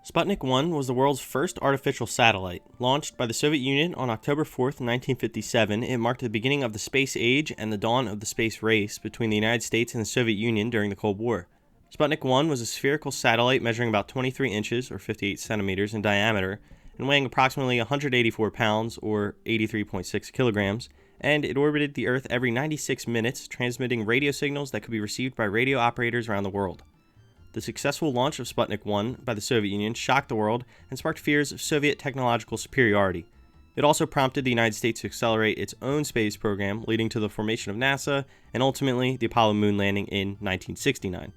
Sputnik 1 was the world's first artificial satellite. Launched by the Soviet Union on October 4, 1957, it marked the beginning of the space age and the dawn of the space race between the United States and the Soviet Union during the Cold War. Sputnik 1 was a spherical satellite measuring about 23 inches or 58 centimeters in diameter and weighing approximately 184 pounds or 83.6 kilograms, and it orbited the Earth every 96 minutes, transmitting radio signals that could be received by radio operators around the world. The successful launch of Sputnik 1 by the Soviet Union shocked the world and sparked fears of Soviet technological superiority. It also prompted the United States to accelerate its own space program, leading to the formation of NASA and ultimately the Apollo moon landing in 1969.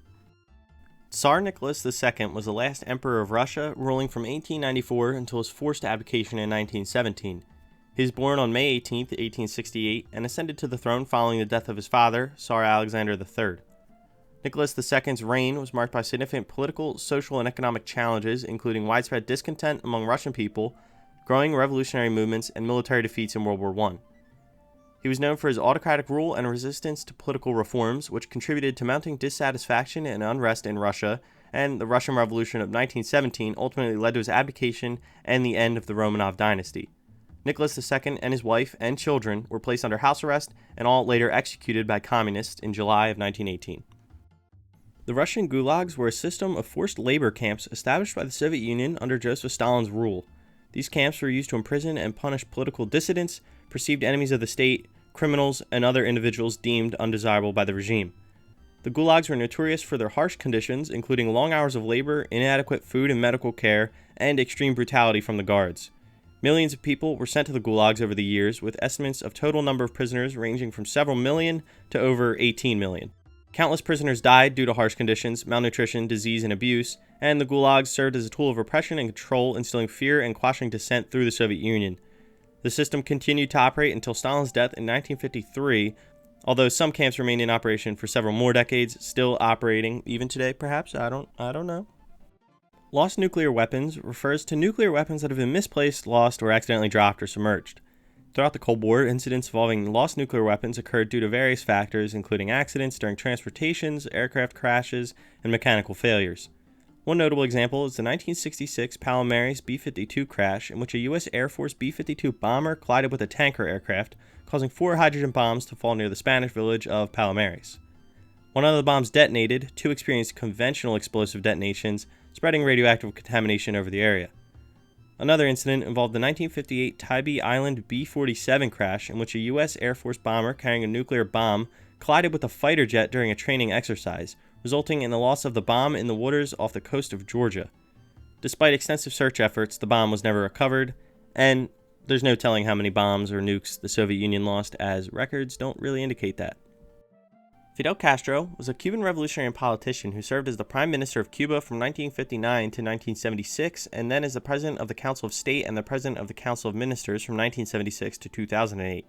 Tsar Nicholas II was the last emperor of Russia, ruling from 1894 until his forced abdication in 1917. He was born on May 18, 1868, and ascended to the throne following the death of his father, Tsar Alexander III. Nicholas II's reign was marked by significant political, social, and economic challenges, including widespread discontent among Russian people, growing revolutionary movements, and military defeats in World War I. He was known for his autocratic rule and resistance to political reforms, which contributed to mounting dissatisfaction and unrest in Russia, and the Russian Revolution of 1917 ultimately led to his abdication and the end of the Romanov dynasty. Nicholas II and his wife and children were placed under house arrest and all later executed by communists in July of 1918. The Russian gulags were a system of forced labor camps established by the Soviet Union under Joseph Stalin's rule. These camps were used to imprison and punish political dissidents, perceived enemies of the state, criminals, and other individuals deemed undesirable by the regime. The gulags were notorious for their harsh conditions, including long hours of labor, inadequate food and medical care, and extreme brutality from the guards. Millions of people were sent to the gulags over the years, with estimates of total number of prisoners ranging from several million to over 18 million. Countless prisoners died due to harsh conditions, malnutrition, disease, and abuse, and the gulags served as a tool of repression and control, instilling fear and quashing dissent through the Soviet Union. The system continued to operate until Stalin's death in 1953, although some camps remained in operation for several more decades, still operating even today, perhaps? I don't know. Lost nuclear weapons refers to nuclear weapons that have been misplaced, lost, or accidentally dropped or submerged. Throughout the Cold War, incidents involving lost nuclear weapons occurred due to various factors, including accidents during transportations, aircraft crashes, and mechanical failures. One notable example is the 1966 Palomares B-52 crash, in which a U.S. Air Force B-52 bomber collided with a tanker aircraft, causing 4 hydrogen bombs to fall near the Spanish village of Palomares. When one of the bombs detonated, 2 experienced conventional explosive detonations, spreading radioactive contamination over the area. Another incident involved the 1958 Tybee Island B-47 crash, in which a U.S. Air Force bomber carrying a nuclear bomb collided with a fighter jet during a training exercise, resulting in the loss of the bomb in the waters off the coast of Georgia. Despite extensive search efforts, the bomb was never recovered, and there's no telling how many bombs or nukes the Soviet Union lost, as records don't really indicate that. Fidel Castro was a Cuban revolutionary and politician who served as the Prime Minister of Cuba from 1959 to 1976, and then as the President of the Council of State and the President of the Council of Ministers from 1976 to 2008.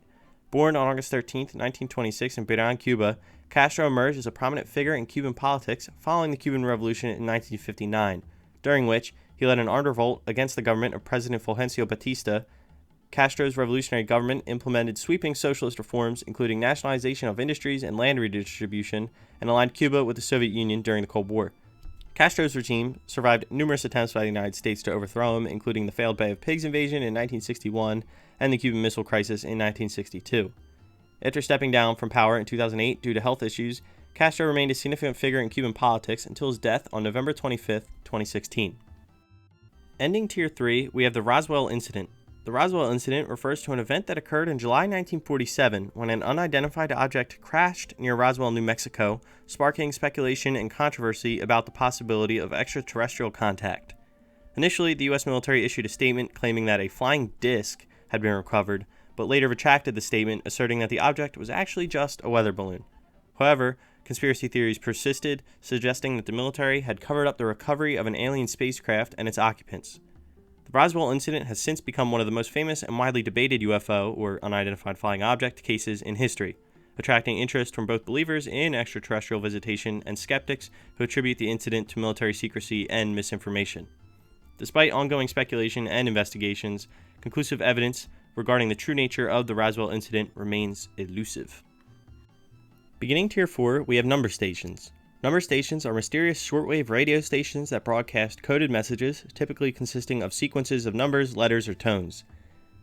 Born on August 13, 1926 in Beirán, Cuba, Castro emerged as a prominent figure in Cuban politics following the Cuban Revolution in 1959, during which he led an armed revolt against the government of President Fulgencio Batista. Castro's revolutionary government implemented sweeping socialist reforms, including nationalization of industries and land redistribution, and aligned Cuba with the Soviet Union during the Cold War. Castro's regime survived numerous attempts by the United States to overthrow him, including the failed Bay of Pigs invasion in 1961 and the Cuban Missile Crisis in 1962. After stepping down from power in 2008 due to health issues, Castro remained a significant figure in Cuban politics until his death on November 25, 2016. Ending Tier 3, we have the Roswell Incident. The Roswell Incident refers to an event that occurred in July 1947 when an unidentified object crashed near Roswell, New Mexico, sparking speculation and controversy about the possibility of extraterrestrial contact. Initially, the U.S. military issued a statement claiming that a flying disc had been recovered, but later retracted the statement, asserting that the object was actually just a weather balloon. However, conspiracy theories persisted, suggesting that the military had covered up the recovery of an alien spacecraft and its occupants. The Roswell Incident has since become one of the most famous and widely debated UFO, or unidentified flying object, cases in history, attracting interest from both believers in extraterrestrial visitation and skeptics who attribute the incident to military secrecy and misinformation. Despite ongoing speculation and investigations, conclusive evidence regarding the true nature of the Roswell Incident remains elusive. Beginning Tier 4, we have number stations. Number stations are mysterious shortwave radio stations that broadcast coded messages, typically consisting of sequences of numbers, letters, or tones.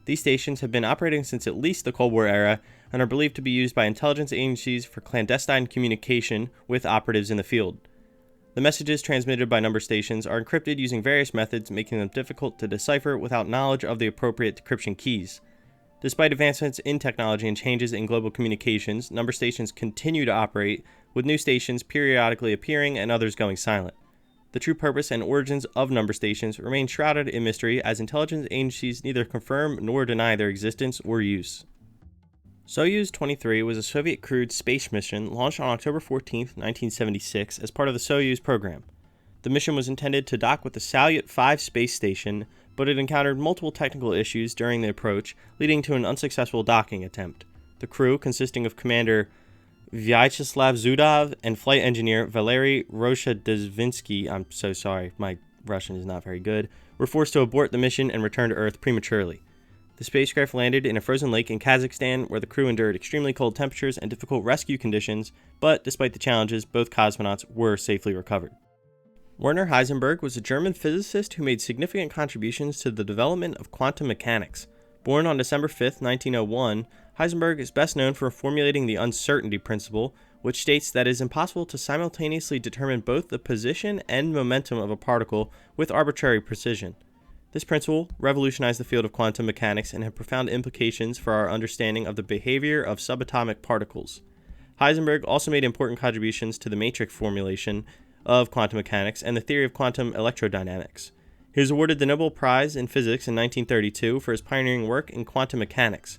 These stations have been operating since at least the Cold War era and are believed to be used by intelligence agencies for clandestine communication with operatives in the field. The messages transmitted by number stations are encrypted using various methods, making them difficult to decipher without knowledge of the appropriate decryption keys. Despite advancements in technology and changes in global communications, number stations continue to operate, with new stations periodically appearing and others going silent. The true purpose and origins of number stations remain shrouded in mystery, as intelligence agencies neither confirm nor deny their existence or use. Soyuz 23 was a Soviet crewed space mission launched on October 14, 1976, as part of the Soyuz program. The mission was intended to dock with the Salyut 5 space station, but it encountered multiple technical issues during the approach, leading to an unsuccessful docking attempt. The crew, consisting of Commander Vyacheslav Zudov and flight engineer Valery Roshadezvinsky, I'm so sorry, my Russian is not very good, were forced to abort the mission and return to Earth prematurely. The spacecraft landed in a frozen lake in Kazakhstan, where the crew endured extremely cold temperatures and difficult rescue conditions, but despite the challenges, both cosmonauts were safely recovered. Werner Heisenberg was a German physicist who made significant contributions to the development of quantum mechanics. Born on December 5, 1901, Heisenberg is best known for formulating the uncertainty principle, which states that it is impossible to simultaneously determine both the position and momentum of a particle with arbitrary precision. This principle revolutionized the field of quantum mechanics and had profound implications for our understanding of the behavior of subatomic particles. Heisenberg also made important contributions to the matrix formulation of quantum mechanics and the theory of quantum electrodynamics. He was awarded the Nobel Prize in Physics in 1932 for his pioneering work in quantum mechanics.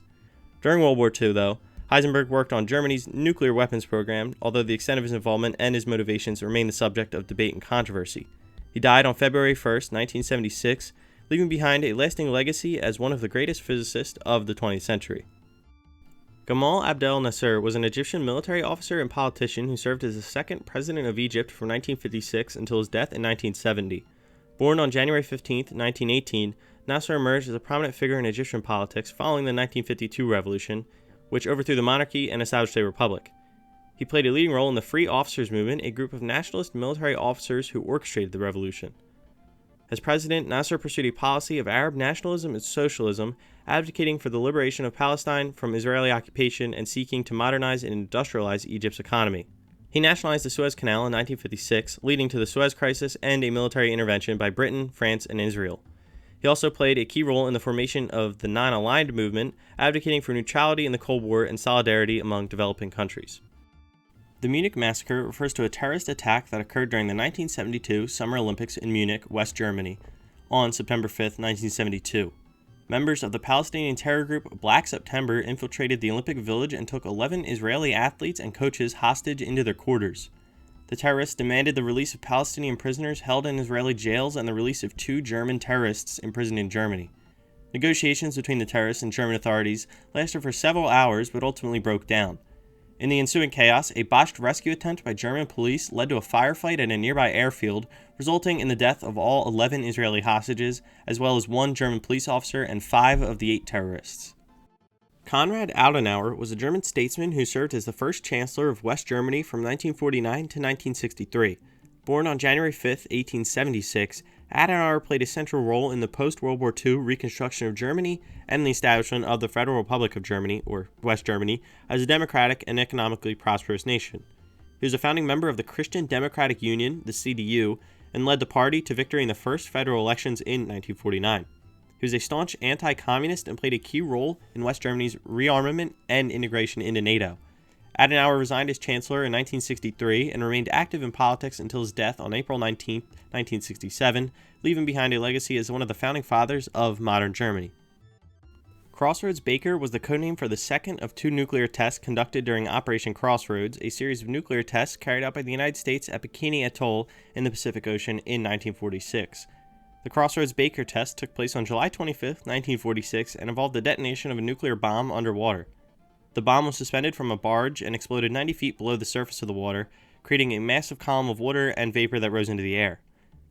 During World War II, though, Heisenberg worked on Germany's nuclear weapons program, although the extent of his involvement and his motivations remain the subject of debate and controversy. He died on February 1, 1976, leaving behind a lasting legacy as one of the greatest physicists of the 20th century. Gamal Abdel Nasser was an Egyptian military officer and politician who served as the second president of Egypt from 1956 until his death in 1970. Born on January 15, 1918, Nasser emerged as a prominent figure in Egyptian politics following the 1952 revolution, which overthrew the monarchy and established a republic. He played a leading role in the Free Officers Movement, a group of nationalist military officers who orchestrated the revolution. As president, Nasser pursued a policy of Arab nationalism and socialism, advocating for the liberation of Palestine from Israeli occupation and seeking to modernize and industrialize Egypt's economy. He nationalized the Suez Canal in 1956, leading to the Suez Crisis and a military intervention by Britain, France, and Israel. He also played a key role in the formation of the Non-Aligned movement, advocating for neutrality in the Cold War and solidarity among developing countries. The Munich Massacre refers to a terrorist attack that occurred during the 1972 Summer Olympics in Munich, West Germany, on September 5, 1972. Members of the Palestinian terror group Black September infiltrated the Olympic Village and took 11 Israeli athletes and coaches hostage into their quarters. The terrorists demanded the release of Palestinian prisoners held in Israeli jails and the release of 2 German terrorists imprisoned in Germany. Negotiations between the terrorists and German authorities lasted for several hours but ultimately broke down. In the ensuing chaos, a botched rescue attempt by German police led to a firefight at a nearby airfield, resulting in the death of all 11 Israeli hostages, as well as 1 German police officer and 5 of the 8 terrorists. Konrad Adenauer was a German statesman who served as the first chancellor of West Germany from 1949 to 1963. Born on January 5, 1876, Adenauer played a central role in the post-World War II reconstruction of Germany and the establishment of the Federal Republic of Germany, or West Germany, as a democratic and economically prosperous nation. He was a founding member of the Christian Democratic Union, the CDU, and led the party to victory in the first federal elections in 1949. He was a staunch anti-communist and played a key role in West Germany's rearmament and integration into NATO. Adenauer resigned as chancellor in 1963 and remained active in politics until his death on April 19, 1967, leaving behind a legacy as one of the founding fathers of modern Germany. Crossroads Baker was the codename for the second of 2 nuclear tests conducted during Operation Crossroads, a series of nuclear tests carried out by the United States at Bikini Atoll in the Pacific Ocean in 1946. The Crossroads Baker test took place on July 25, 1946, and involved the detonation of a nuclear bomb underwater. The bomb was suspended from a barge and exploded 90 feet below the surface of the water, creating a massive column of water and vapor that rose into the air.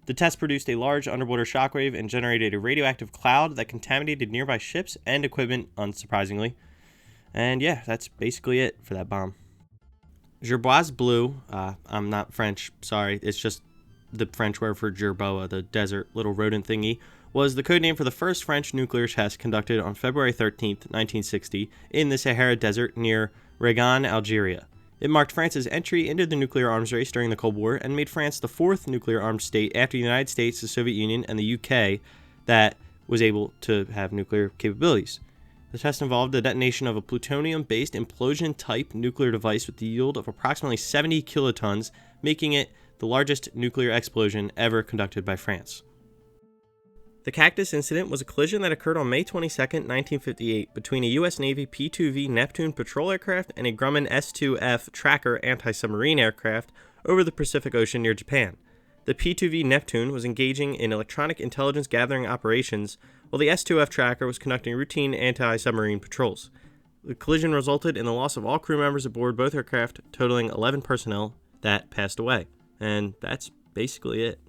The test produced a large underwater shockwave and generated a radioactive cloud that contaminated nearby ships and equipment, unsurprisingly. And yeah, that's basically it for that bomb. Gerboise Bleu, I'm not French, sorry, it's just the French word for jerboa, the desert little rodent thingy, was the codename for the first French nuclear test conducted on February 13, 1960, in the Sahara Desert near Regan, Algeria. It marked France's entry into the nuclear arms race during the Cold War and made France the 4th nuclear-armed state after the United States, the Soviet Union, and the UK that was able to have nuclear capabilities. The test involved the detonation of a plutonium-based implosion-type nuclear device with the yield of approximately 70 kilotons, making it the largest nuclear explosion ever conducted by France. The Cactus Incident was a collision that occurred on May 22, 1958, between a U.S. Navy P-2V Neptune patrol aircraft and a Grumman S-2F Tracker anti-submarine aircraft over the Pacific Ocean near Japan. The P-2V Neptune was engaging in electronic intelligence gathering operations, while the S-2F Tracker was conducting routine anti-submarine patrols. The collision resulted in the loss of all crew members aboard both aircraft, totaling 11 personnel that passed away. And that's basically it.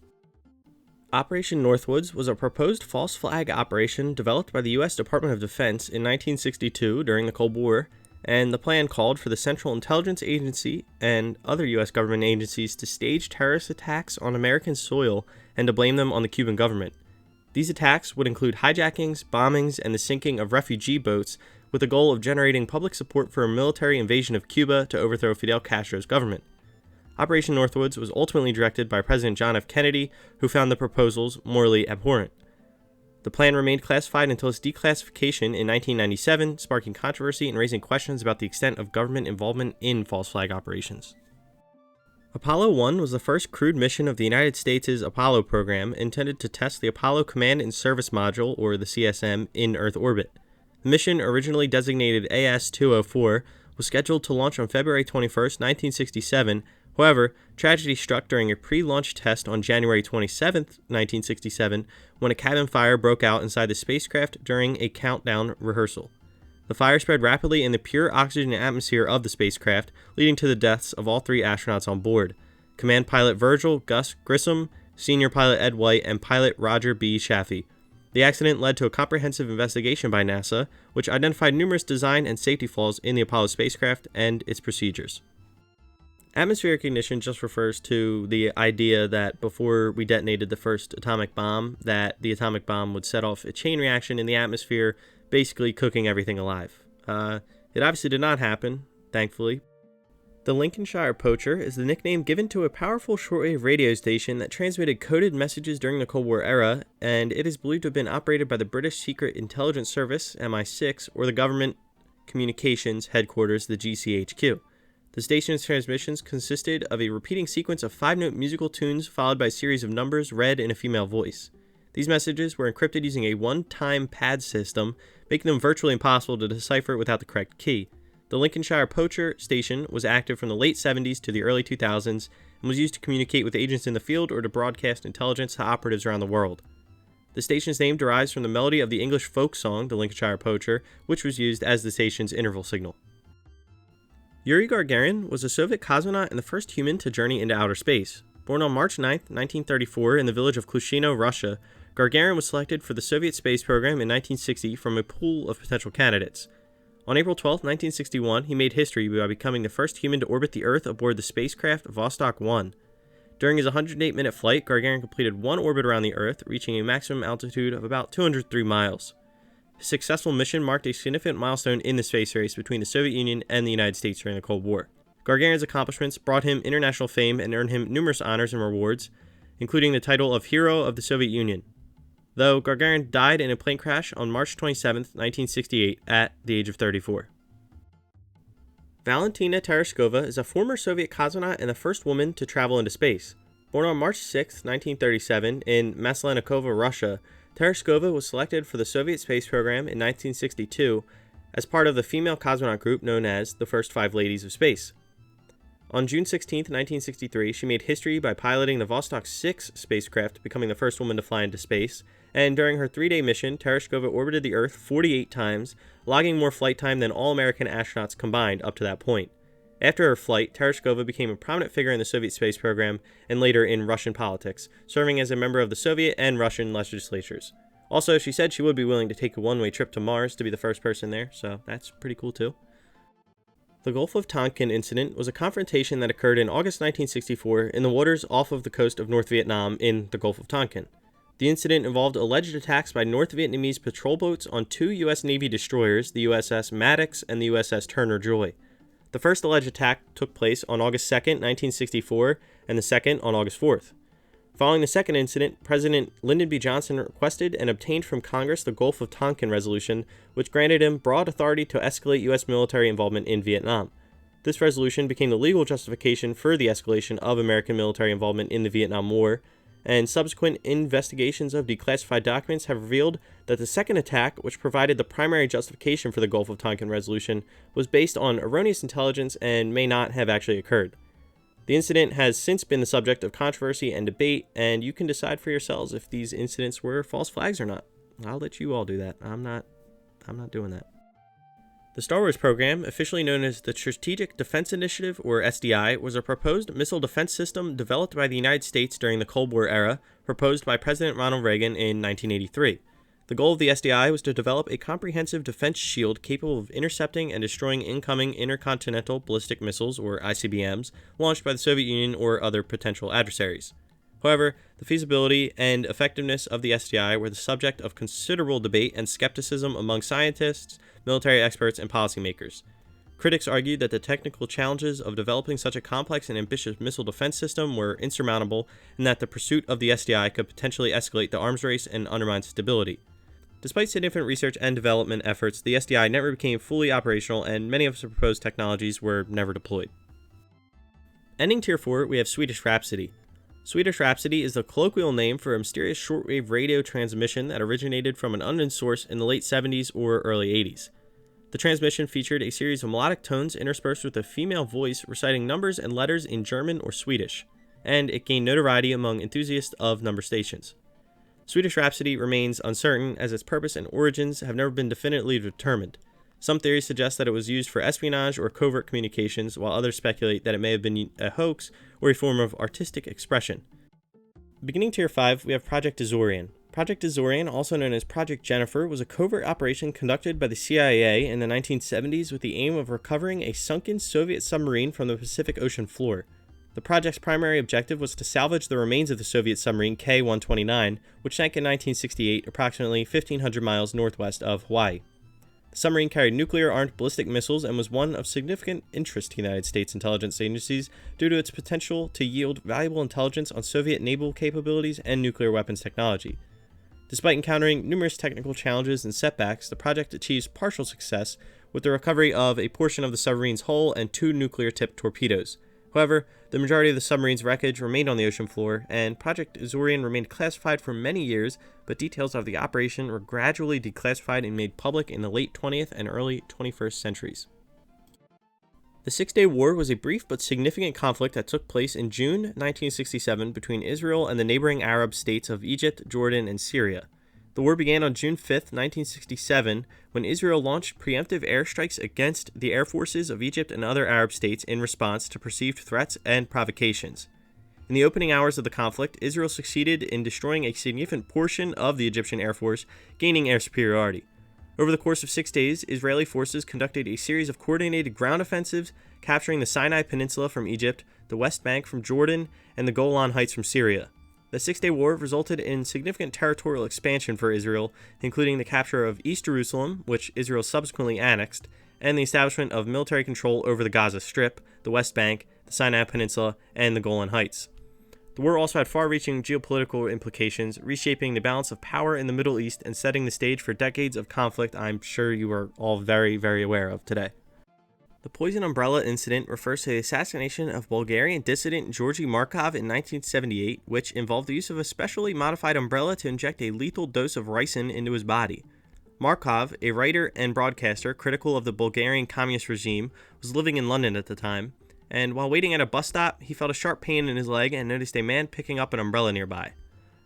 Operation Northwoods was a proposed false flag operation developed by the U.S. Department of Defense in 1962 during the Cold War, and the plan called for the Central Intelligence Agency and other U.S. government agencies to stage terrorist attacks on American soil and to blame them on the Cuban government. These attacks would include hijackings, bombings, and the sinking of refugee boats with the goal of generating public support for a military invasion of Cuba to overthrow Fidel Castro's government. Operation Northwoods was ultimately directed by President John F. Kennedy, who found the proposals morally abhorrent. The plan remained classified until its declassification in 1997, sparking controversy and raising questions about the extent of government involvement in false flag operations. Apollo 1 was the first crewed mission of the United States' Apollo program intended to test the Apollo Command and Service Module, or the CSM, in Earth orbit. The mission, originally designated AS-204, was scheduled to launch on February 21, 1967. However, tragedy struck during a pre-launch test on January 27, 1967, when a cabin fire broke out inside the spacecraft during a countdown rehearsal. The fire spread rapidly in the pure oxygen atmosphere of the spacecraft, leading to the deaths of all 3 astronauts on board: Command Pilot Virgil Gus Grissom, Senior Pilot Ed White, and Pilot Roger B. Chaffee. The accident led to a comprehensive investigation by NASA, which identified numerous design and safety flaws in the Apollo spacecraft and its procedures. Atmospheric ignition just refers to the idea that before we detonated the first atomic bomb, that the atomic bomb would set off a chain reaction in the atmosphere, basically cooking everything alive. It obviously did not happen, thankfully. The Lincolnshire Poacher is the nickname given to a powerful shortwave radio station that transmitted coded messages during the Cold War era, and it is believed to have been operated by the British Secret Intelligence Service, MI6, or the Government Communications Headquarters, the GCHQ. The station's transmissions consisted of a repeating sequence of 5-note musical tunes followed by a series of numbers read in a female voice. These messages were encrypted using a one-time pad system, making them virtually impossible to decipher without the correct key. The Lincolnshire Poacher station was active from the late 70s to the early 2000s and was used to communicate with agents in the field or to broadcast intelligence to operatives around the world. The station's name derives from the melody of the English folk song, the Lincolnshire Poacher, which was used as the station's interval signal. Yuri Gagarin was a Soviet cosmonaut and the first human to journey into outer space. Born on March 9, 1934 in the village of Klushino, Russia, Gagarin was selected for the Soviet space program in 1960 from a pool of potential candidates. On April 12, 1961, he made history by becoming the first human to orbit the Earth aboard the spacecraft Vostok 1. During his 108-minute flight, Gagarin completed one orbit around the Earth, reaching a maximum altitude of about 203 miles. His successful mission marked a significant milestone in the space race between the Soviet Union and the United States during the Cold War. Gagarin's accomplishments brought him international fame and earned him numerous honors and rewards, including the title of Hero of the Soviet Union. Though Gagarin died in a plane crash on March 27, 1968, at the age of 34. Valentina Tereshkova is a former Soviet cosmonaut and the first woman to travel into space. Born on March 6, 1937, in Maslenikova, Russia, Tereshkova was selected for the Soviet space program in 1962 as part of the female cosmonaut group known as the First Five Ladies of Space. On June 16, 1963, she made history by piloting the Vostok 6 spacecraft, becoming the first woman to fly into space, and during her 3-day mission, Tereshkova orbited the Earth 48 times, logging more flight time than all American astronauts combined up to that point. After her flight, Tereshkova became a prominent figure in the Soviet space program and later in Russian politics, serving as a member of the Soviet and Russian legislatures. Also, she said she would be willing to take a one-way trip to Mars to be the first person there, so that's pretty cool too. The Gulf of Tonkin incident was a confrontation that occurred in August 1964 in the waters off of the coast of North Vietnam in the Gulf of Tonkin. The incident involved alleged attacks by North Vietnamese patrol boats on 2 U.S. Navy destroyers, the USS Maddox and the USS Turner Joy. The first alleged attack took place on August 2, 1964, and the second on August 4th. Following the second incident, President Lyndon B. Johnson requested and obtained from Congress the Gulf of Tonkin Resolution, which granted him broad authority to escalate U.S. military involvement in Vietnam. This resolution became the legal justification for the escalation of American military involvement in the Vietnam War, and subsequent investigations of declassified documents have revealed that the second attack, which provided the primary justification for the Gulf of Tonkin Resolution, was based on erroneous intelligence and may not have actually occurred. The incident has since been the subject of controversy and debate, and you can decide for yourselves if these incidents were false flags or not. I'll let you all do that. I'm not doing that. The Star Wars program, officially known as the Strategic Defense Initiative, or SDI, was a proposed missile defense system developed by the United States during the Cold War era, proposed by President Ronald Reagan in 1983. The goal of the SDI was to develop a comprehensive defense shield capable of intercepting and destroying incoming intercontinental ballistic missiles, or ICBMs, launched by the Soviet Union or other potential adversaries. However, the feasibility and effectiveness of the SDI were the subject of considerable debate and skepticism among scientists, military experts, and policymakers. Critics argued that the technical challenges of developing such a complex and ambitious missile defense system were insurmountable, and that the pursuit of the SDI could potentially escalate the arms race and undermine stability. Despite significant research and development efforts, the SDI never became fully operational, and many of the proposed technologies were never deployed. Ending Tier 4, we have Swedish Rap City. Swedish Rap City is the colloquial name for a mysterious shortwave radio transmission that originated from an unknown source in the late 70s or early 80s. The transmission featured a series of melodic tones interspersed with a female voice reciting numbers and letters in German or Swedish, and it gained notoriety among enthusiasts of number stations. Swedish Rap City remains uncertain, as its purpose and origins have never been definitively determined. Some theories suggest that it was used for espionage or covert communications, while others speculate that it may have been a hoax or a form of artistic expression. Beginning Tier 5, we have Project Azorian. Project Azorian, also known as Project Jennifer, was a covert operation conducted by the CIA in the 1970s with the aim of recovering a sunken Soviet submarine from the Pacific Ocean floor. The project's primary objective was to salvage the remains of the Soviet submarine K-129, which sank in 1968 approximately 1,500 miles northwest of Hawaii. The submarine carried nuclear-armed ballistic missiles and was one of significant interest to the United States intelligence agencies due to its potential to yield valuable intelligence on Soviet naval capabilities and nuclear weapons technology. Despite encountering numerous technical challenges and setbacks, the project achieves partial success with the recovery of a portion of the submarine's hull and 2 nuclear-tipped torpedoes. However, the majority of the submarine's wreckage remained on the ocean floor, and Project Azorian remained classified for many years, but details of the operation were gradually declassified and made public in the late 20th and early 21st centuries. The Six-Day War was a brief but significant conflict that took place in June 1967 between Israel and the neighboring Arab states of Egypt, Jordan, and Syria. The war began on June 5, 1967, when Israel launched preemptive airstrikes against the air forces of Egypt and other Arab states in response to perceived threats and provocations. In the opening hours of the conflict, Israel succeeded in destroying a significant portion of the Egyptian Air Force, gaining air superiority. Over the course of 6 days, Israeli forces conducted a series of coordinated ground offensives, capturing the Sinai Peninsula from Egypt, the West Bank from Jordan, and the Golan Heights from Syria. The Six-Day War resulted in significant territorial expansion for Israel, including the capture of East Jerusalem, which Israel subsequently annexed, and the establishment of military control over the Gaza Strip, the West Bank, the Sinai Peninsula, and the Golan Heights. The war also had far-reaching geopolitical implications, reshaping the balance of power in the Middle East and setting the stage for decades of conflict I'm sure you are all very, very aware of today. The Poison Umbrella Incident refers to the assassination of Bulgarian dissident Georgy Markov in 1978, which involved the use of a specially modified umbrella to inject a lethal dose of ricin into his body. Markov, a writer and broadcaster critical of the Bulgarian communist regime, was living in London at the time, and while waiting at a bus stop, he felt a sharp pain in his leg and noticed a man picking up an umbrella nearby.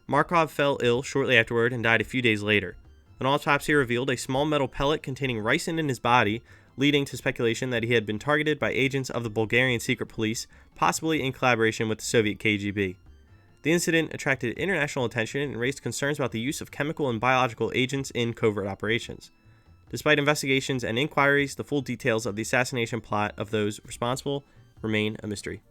Markov fell ill shortly afterward and died a few days later. An autopsy revealed a small metal pellet containing ricin in his body, leading to speculation that he had been targeted by agents of the Bulgarian secret police, possibly in collaboration with the Soviet KGB. The incident attracted international attention and raised concerns about the use of chemical and biological agents in covert operations. Despite investigations and inquiries, the full details of the assassination plot of those responsible remain a mystery.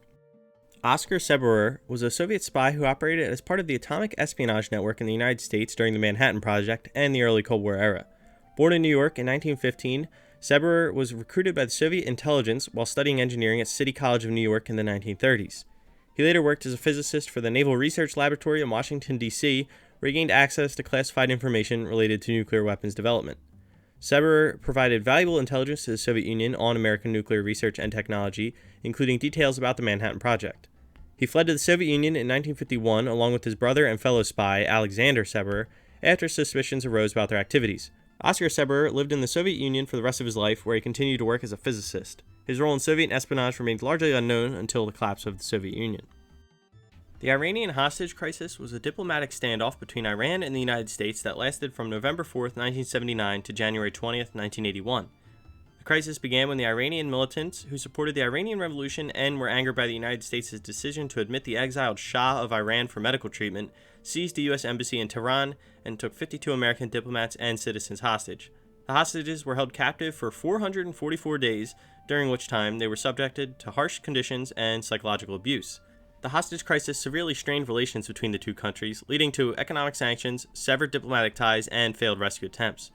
Oskar Seberer was a Soviet spy who operated as part of the atomic espionage network in the United States during the Manhattan Project and the early Cold War era. Born in New York in 1915, Seberer was recruited by the Soviet intelligence while studying engineering at City College of New York in the 1930s. He later worked as a physicist for the Naval Research Laboratory in Washington, D.C., where he gained access to classified information related to nuclear weapons development. Seberer provided valuable intelligence to the Soviet Union on American nuclear research and technology, including details about the Manhattan Project. He fled to the Soviet Union in 1951 along with his brother and fellow spy, Alexander Seberer, after suspicions arose about their activities. Oskar Seberer lived in the Soviet Union for the rest of his life, where he continued to work as a physicist. His role in Soviet espionage remained largely unknown until the collapse of the Soviet Union. The Iranian hostage crisis was a diplomatic standoff between Iran and the United States that lasted from November 4, 1979 to January 20, 1981. The crisis began when the Iranian militants, who supported the Iranian Revolution and were angered by the United States' decision to admit the exiled Shah of Iran for medical treatment, seized the U.S. Embassy in Tehran and took 52 American diplomats and citizens hostage. The hostages were held captive for 444 days, during which time they were subjected to harsh conditions and psychological abuse. The hostage crisis severely strained relations between the two countries, leading to economic sanctions, severed diplomatic ties, and failed rescue attempts.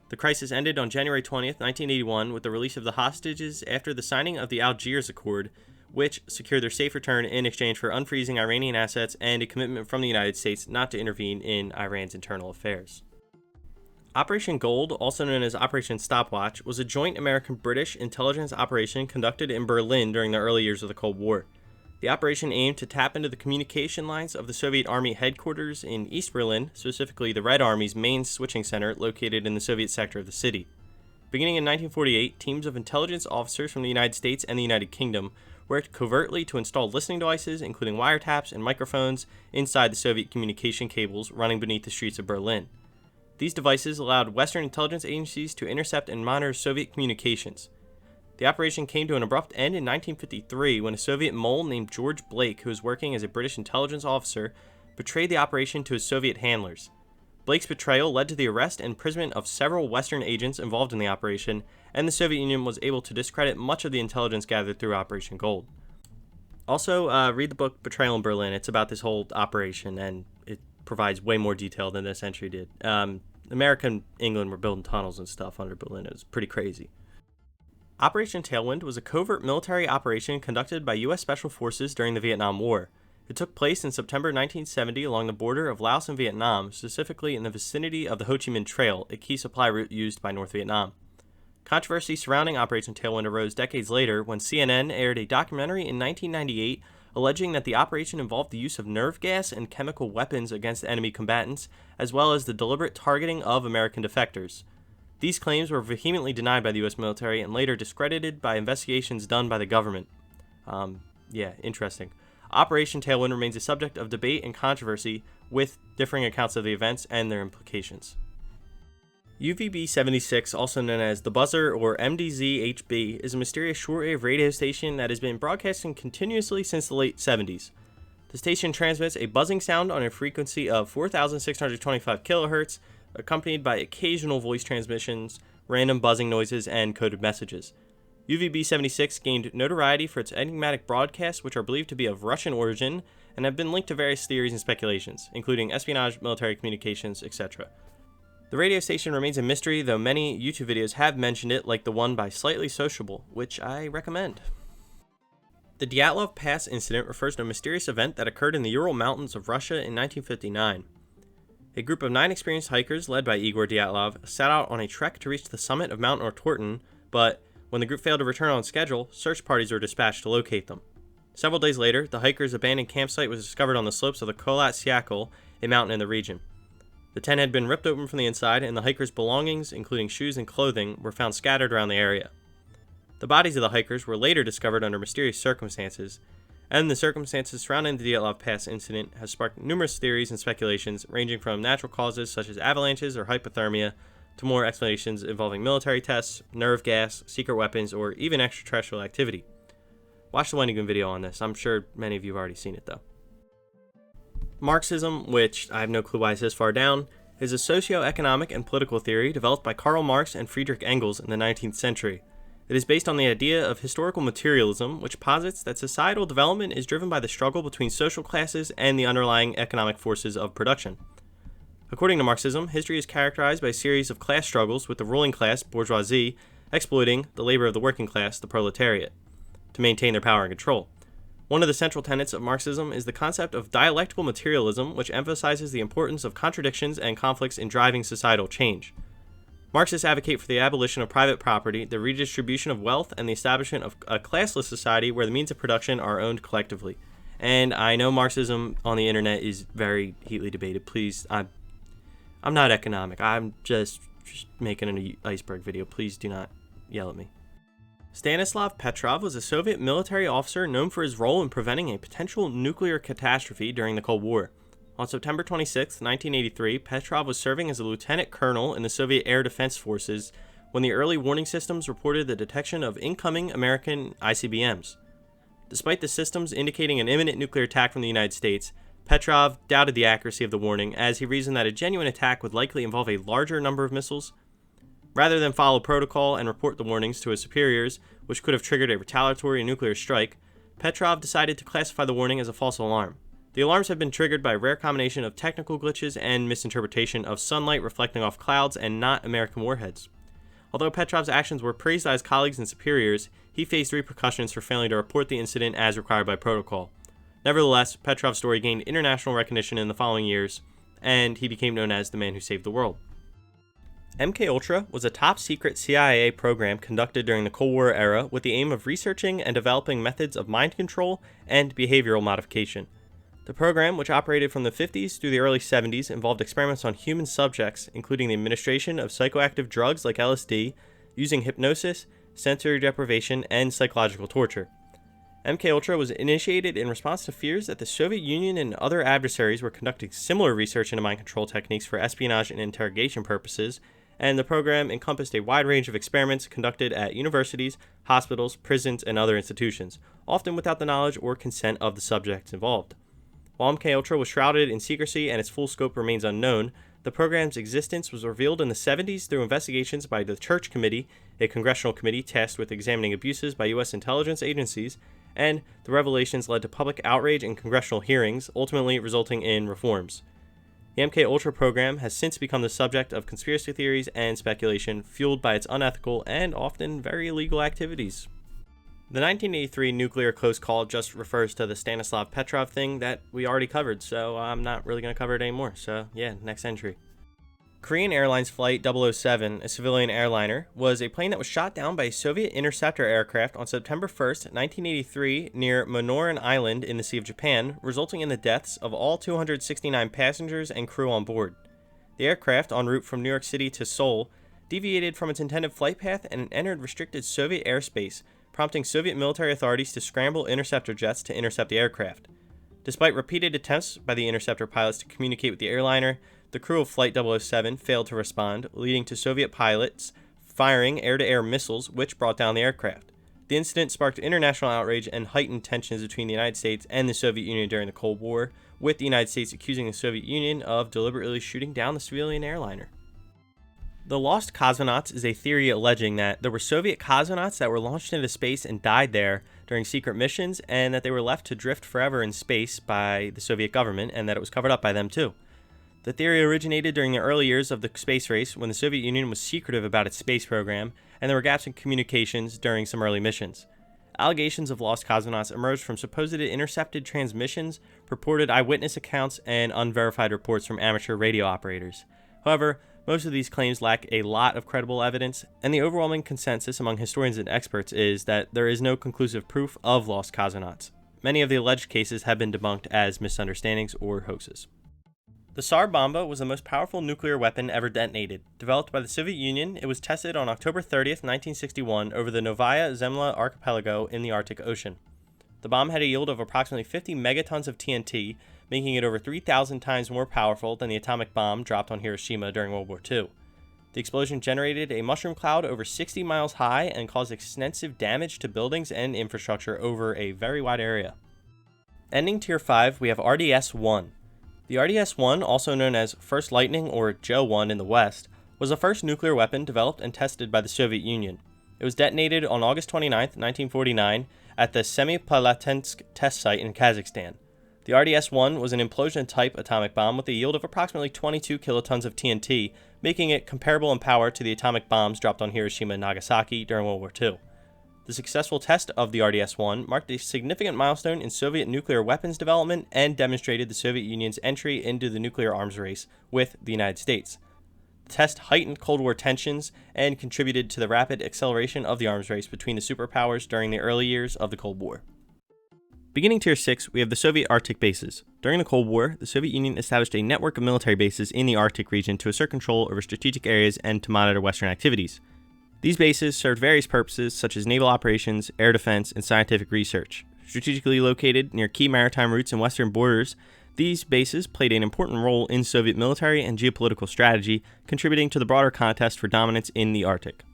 The crisis ended on January 20, 1981, with the release of the hostages after the signing of the Algiers Accord, which secured their safe return in exchange for unfreezing Iranian assets and a commitment from the United States not to intervene in Iran's internal affairs. Operation Gold, also known as Operation Stopwatch, was a joint American-British intelligence operation conducted in Berlin during the early years of the Cold War. The operation aimed to tap into the communication lines of the Soviet Army headquarters in East Berlin, specifically the Red Army's main switching center located in the Soviet sector of the city. Beginning in 1948, teams of intelligence officers from the United States and the United Kingdom worked covertly to install listening devices, including wiretaps and microphones, inside the Soviet communication cables running beneath the streets of Berlin. These devices allowed Western intelligence agencies to intercept and monitor Soviet communications. The operation came to an abrupt end in 1953 when a Soviet mole named George Blake, who was working as a British intelligence officer, betrayed the operation to his Soviet handlers. Blake's betrayal led to the arrest and imprisonment of several Western agents involved in the operation, and the Soviet Union was able to discredit much of the intelligence gathered through Operation Gold. Also, read the book Betrayal in Berlin. It's about this whole operation, and it provides way more detail than this entry did. America and England were building tunnels and stuff under Berlin. It was pretty crazy. Operation Tailwind was a covert military operation conducted by U.S. Special Forces during the Vietnam War. It took place in September 1970 along the border of Laos and Vietnam, specifically in the vicinity of the Ho Chi Minh Trail, a key supply route used by North Vietnam. Controversy surrounding Operation Tailwind arose decades later when CNN aired a documentary in 1998 alleging that the operation involved the use of nerve gas and chemical weapons against enemy combatants, as well as the deliberate targeting of American defectors. These claims were vehemently denied by the U.S. military and later discredited by investigations done by the government. Interesting. Operation Tailwind remains a subject of debate and controversy, with differing accounts of the events and their implications. UVB-76, also known as the Buzzer or MDZ-HB, is a mysterious shortwave radio station that has been broadcasting continuously since the late 70s. The station transmits a buzzing sound on a frequency of 4,625 kHz, accompanied by occasional voice transmissions, random buzzing noises, and coded messages. UVB-76 gained notoriety for its enigmatic broadcasts, which are believed to be of Russian origin and have been linked to various theories and speculations, including espionage, military communications, etc. The radio station remains a mystery, though many YouTube videos have mentioned it, like the one by Slightly Sociable, which I recommend. The Dyatlov Pass incident refers to a mysterious event that occurred in the Ural Mountains of Russia in 1959. A group of 9 experienced hikers, led by Igor Dyatlov, set out on a trek to reach the summit of Mount Ortorton, but when the group failed to return on schedule, search parties were dispatched to locate them. Several days later, the hikers' abandoned campsite was discovered on the slopes of the Kholat Syakhl, a mountain in the region. The tent had been ripped open from the inside, and the hikers' belongings, including shoes and clothing, were found scattered around the area. The bodies of the hikers were later discovered under mysterious circumstances, and the circumstances surrounding the Dyatlov Pass incident have sparked numerous theories and speculations, ranging from natural causes such as avalanches or hypothermia, to more explanations involving military tests, nerve gas, secret weapons, or even extraterrestrial activity. Watch the Wendigoon video on this. I'm sure many of you have already seen it, though. Marxism, which I have no clue why it's this far down, is a socio-economic and political theory developed by Karl Marx and Friedrich Engels in the 19th century. It is based on the idea of historical materialism, which posits that societal development is driven by the struggle between social classes and the underlying economic forces of production. According to Marxism, history is characterized by a series of class struggles, with the ruling class, bourgeoisie, exploiting the labor of the working class, the proletariat, to maintain their power and control. One of the central tenets of Marxism is the concept of dialectical materialism, which emphasizes the importance of contradictions and conflicts in driving societal change. Marxists advocate for the abolition of private property, the redistribution of wealth, and the establishment of a classless society where the means of production are owned collectively. And I know Marxism on the internet is very heatedly debated. Please, I'm not economic. I'm just making an iceberg video. Please do not yell at me. Stanislav Petrov was a Soviet military officer known for his role in preventing a potential nuclear catastrophe during the Cold War. On September 26, 1983, Petrov was serving as a lieutenant colonel in the Soviet Air Defense Forces when the early warning systems reported the detection of incoming American ICBMs. Despite the systems indicating an imminent nuclear attack from the United States, Petrov doubted the accuracy of the warning, as he reasoned that a genuine attack would likely involve a larger number of missiles. Rather than follow protocol and report the warnings to his superiors, which could have triggered a retaliatory nuclear strike, Petrov decided to classify the warning as a false alarm. The alarms have been triggered by a rare combination of technical glitches and misinterpretation of sunlight reflecting off clouds and not American warheads. Although Petrov's actions were praised by his colleagues and superiors, he faced repercussions for failing to report the incident as required by protocol. Nevertheless, Petrov's story gained international recognition in the following years, and he became known as the man who saved the world. MKUltra was a top-secret CIA program conducted during the Cold War era with the aim of researching and developing methods of mind control and behavioral modification. The program, which operated from the 50s through the early 70s, involved experiments on human subjects, including the administration of psychoactive drugs like LSD, using hypnosis, sensory deprivation, and psychological torture. MKUltra was initiated in response to fears that the Soviet Union and other adversaries were conducting similar research into mind control techniques for espionage and interrogation purposes, and the program encompassed a wide range of experiments conducted at universities, hospitals, prisons, and other institutions, often without the knowledge or consent of the subjects involved. While MKUltra was shrouded in secrecy and its full scope remains unknown, The program's existence was revealed in the 70s through investigations by the Church Committee, a congressional committee tasked with examining abuses by U.S. intelligence agencies, and the revelations led to public outrage and congressional hearings, ultimately resulting in reforms. The MKUltra program has since become the subject of conspiracy theories and speculation, fueled by its unethical and often very illegal activities. The 1983 nuclear close call just refers to the Stanislav Petrov thing that we already covered, so I'm not really going to cover it anymore. So yeah, next entry. Korean Airlines Flight 007, a civilian airliner, was a plane that was shot down by a Soviet interceptor aircraft on September 1st, 1983, near Minoran Island in the Sea of Japan, resulting in the deaths of all 269 passengers and crew on board. The aircraft, en route from New York City to Seoul, deviated from its intended flight path and entered restricted Soviet airspace, prompting Soviet military authorities to scramble interceptor jets to intercept the aircraft. Despite repeated attempts by the interceptor pilots to communicate with the airliner, the crew of Flight 007 failed to respond, leading to Soviet pilots firing air-to-air missiles, which brought down the aircraft. The incident sparked international outrage and heightened tensions between the United States and the Soviet Union during the Cold War, with the United States accusing the Soviet Union of deliberately shooting down the civilian airliner. The lost cosmonauts is a theory alleging that there were Soviet cosmonauts that were launched into space and died there during secret missions, and that they were left to drift forever in space by the Soviet government, and that it was covered up by them too. The theory originated during the early years of the space race, when the Soviet Union was secretive about its space program, and there were gaps in communications during some early missions. Allegations of lost cosmonauts emerged from supposed intercepted transmissions, purported eyewitness accounts, and unverified reports from amateur radio operators. However, most of these claims lack a lot of credible evidence, and the overwhelming consensus among historians and experts is that there is no conclusive proof of lost cosmonauts. Many of the alleged cases have been debunked as misunderstandings or hoaxes. The Tsar Bomba was the most powerful nuclear weapon ever detonated. Developed by the Soviet Union, it was tested on October 30th, 1961 over the Novaya Zemlya archipelago in the Arctic Ocean. The bomb had a yield of approximately 50 megatons of TNT, making it over 3,000 times more powerful than the atomic bomb dropped on Hiroshima during World War II. The explosion generated a mushroom cloud over 60 miles high and caused extensive damage to buildings and infrastructure over a very wide area. Ending Tier 5, we have RDS-1. The RDS-1, also known as First Lightning or JO-1 in the West, was the first nuclear weapon developed and tested by the Soviet Union. It was detonated on August 29, 1949, at the Semipalatinsk test site in Kazakhstan. The RDS-1 was an implosion-type atomic bomb with a yield of approximately 22 kilotons of TNT, making it comparable in power to the atomic bombs dropped on Hiroshima and Nagasaki during World War II. The successful test of the RDS-1 marked a significant milestone in Soviet nuclear weapons development and demonstrated the Soviet Union's entry into the nuclear arms race with the United States. The test heightened Cold War tensions and contributed to the rapid acceleration of the arms race between the superpowers during the early years of the Cold War. Beginning Tier 6, we have the Soviet Arctic bases. During the Cold War, the Soviet Union established a network of military bases in the Arctic region to assert control over strategic areas and to monitor Western activities. These bases served various purposes such as naval operations, air defense, and scientific research. Strategically located near key maritime routes and western borders, these bases played an important role in Soviet military and geopolitical strategy, contributing to the broader contest for dominance in the Arctic.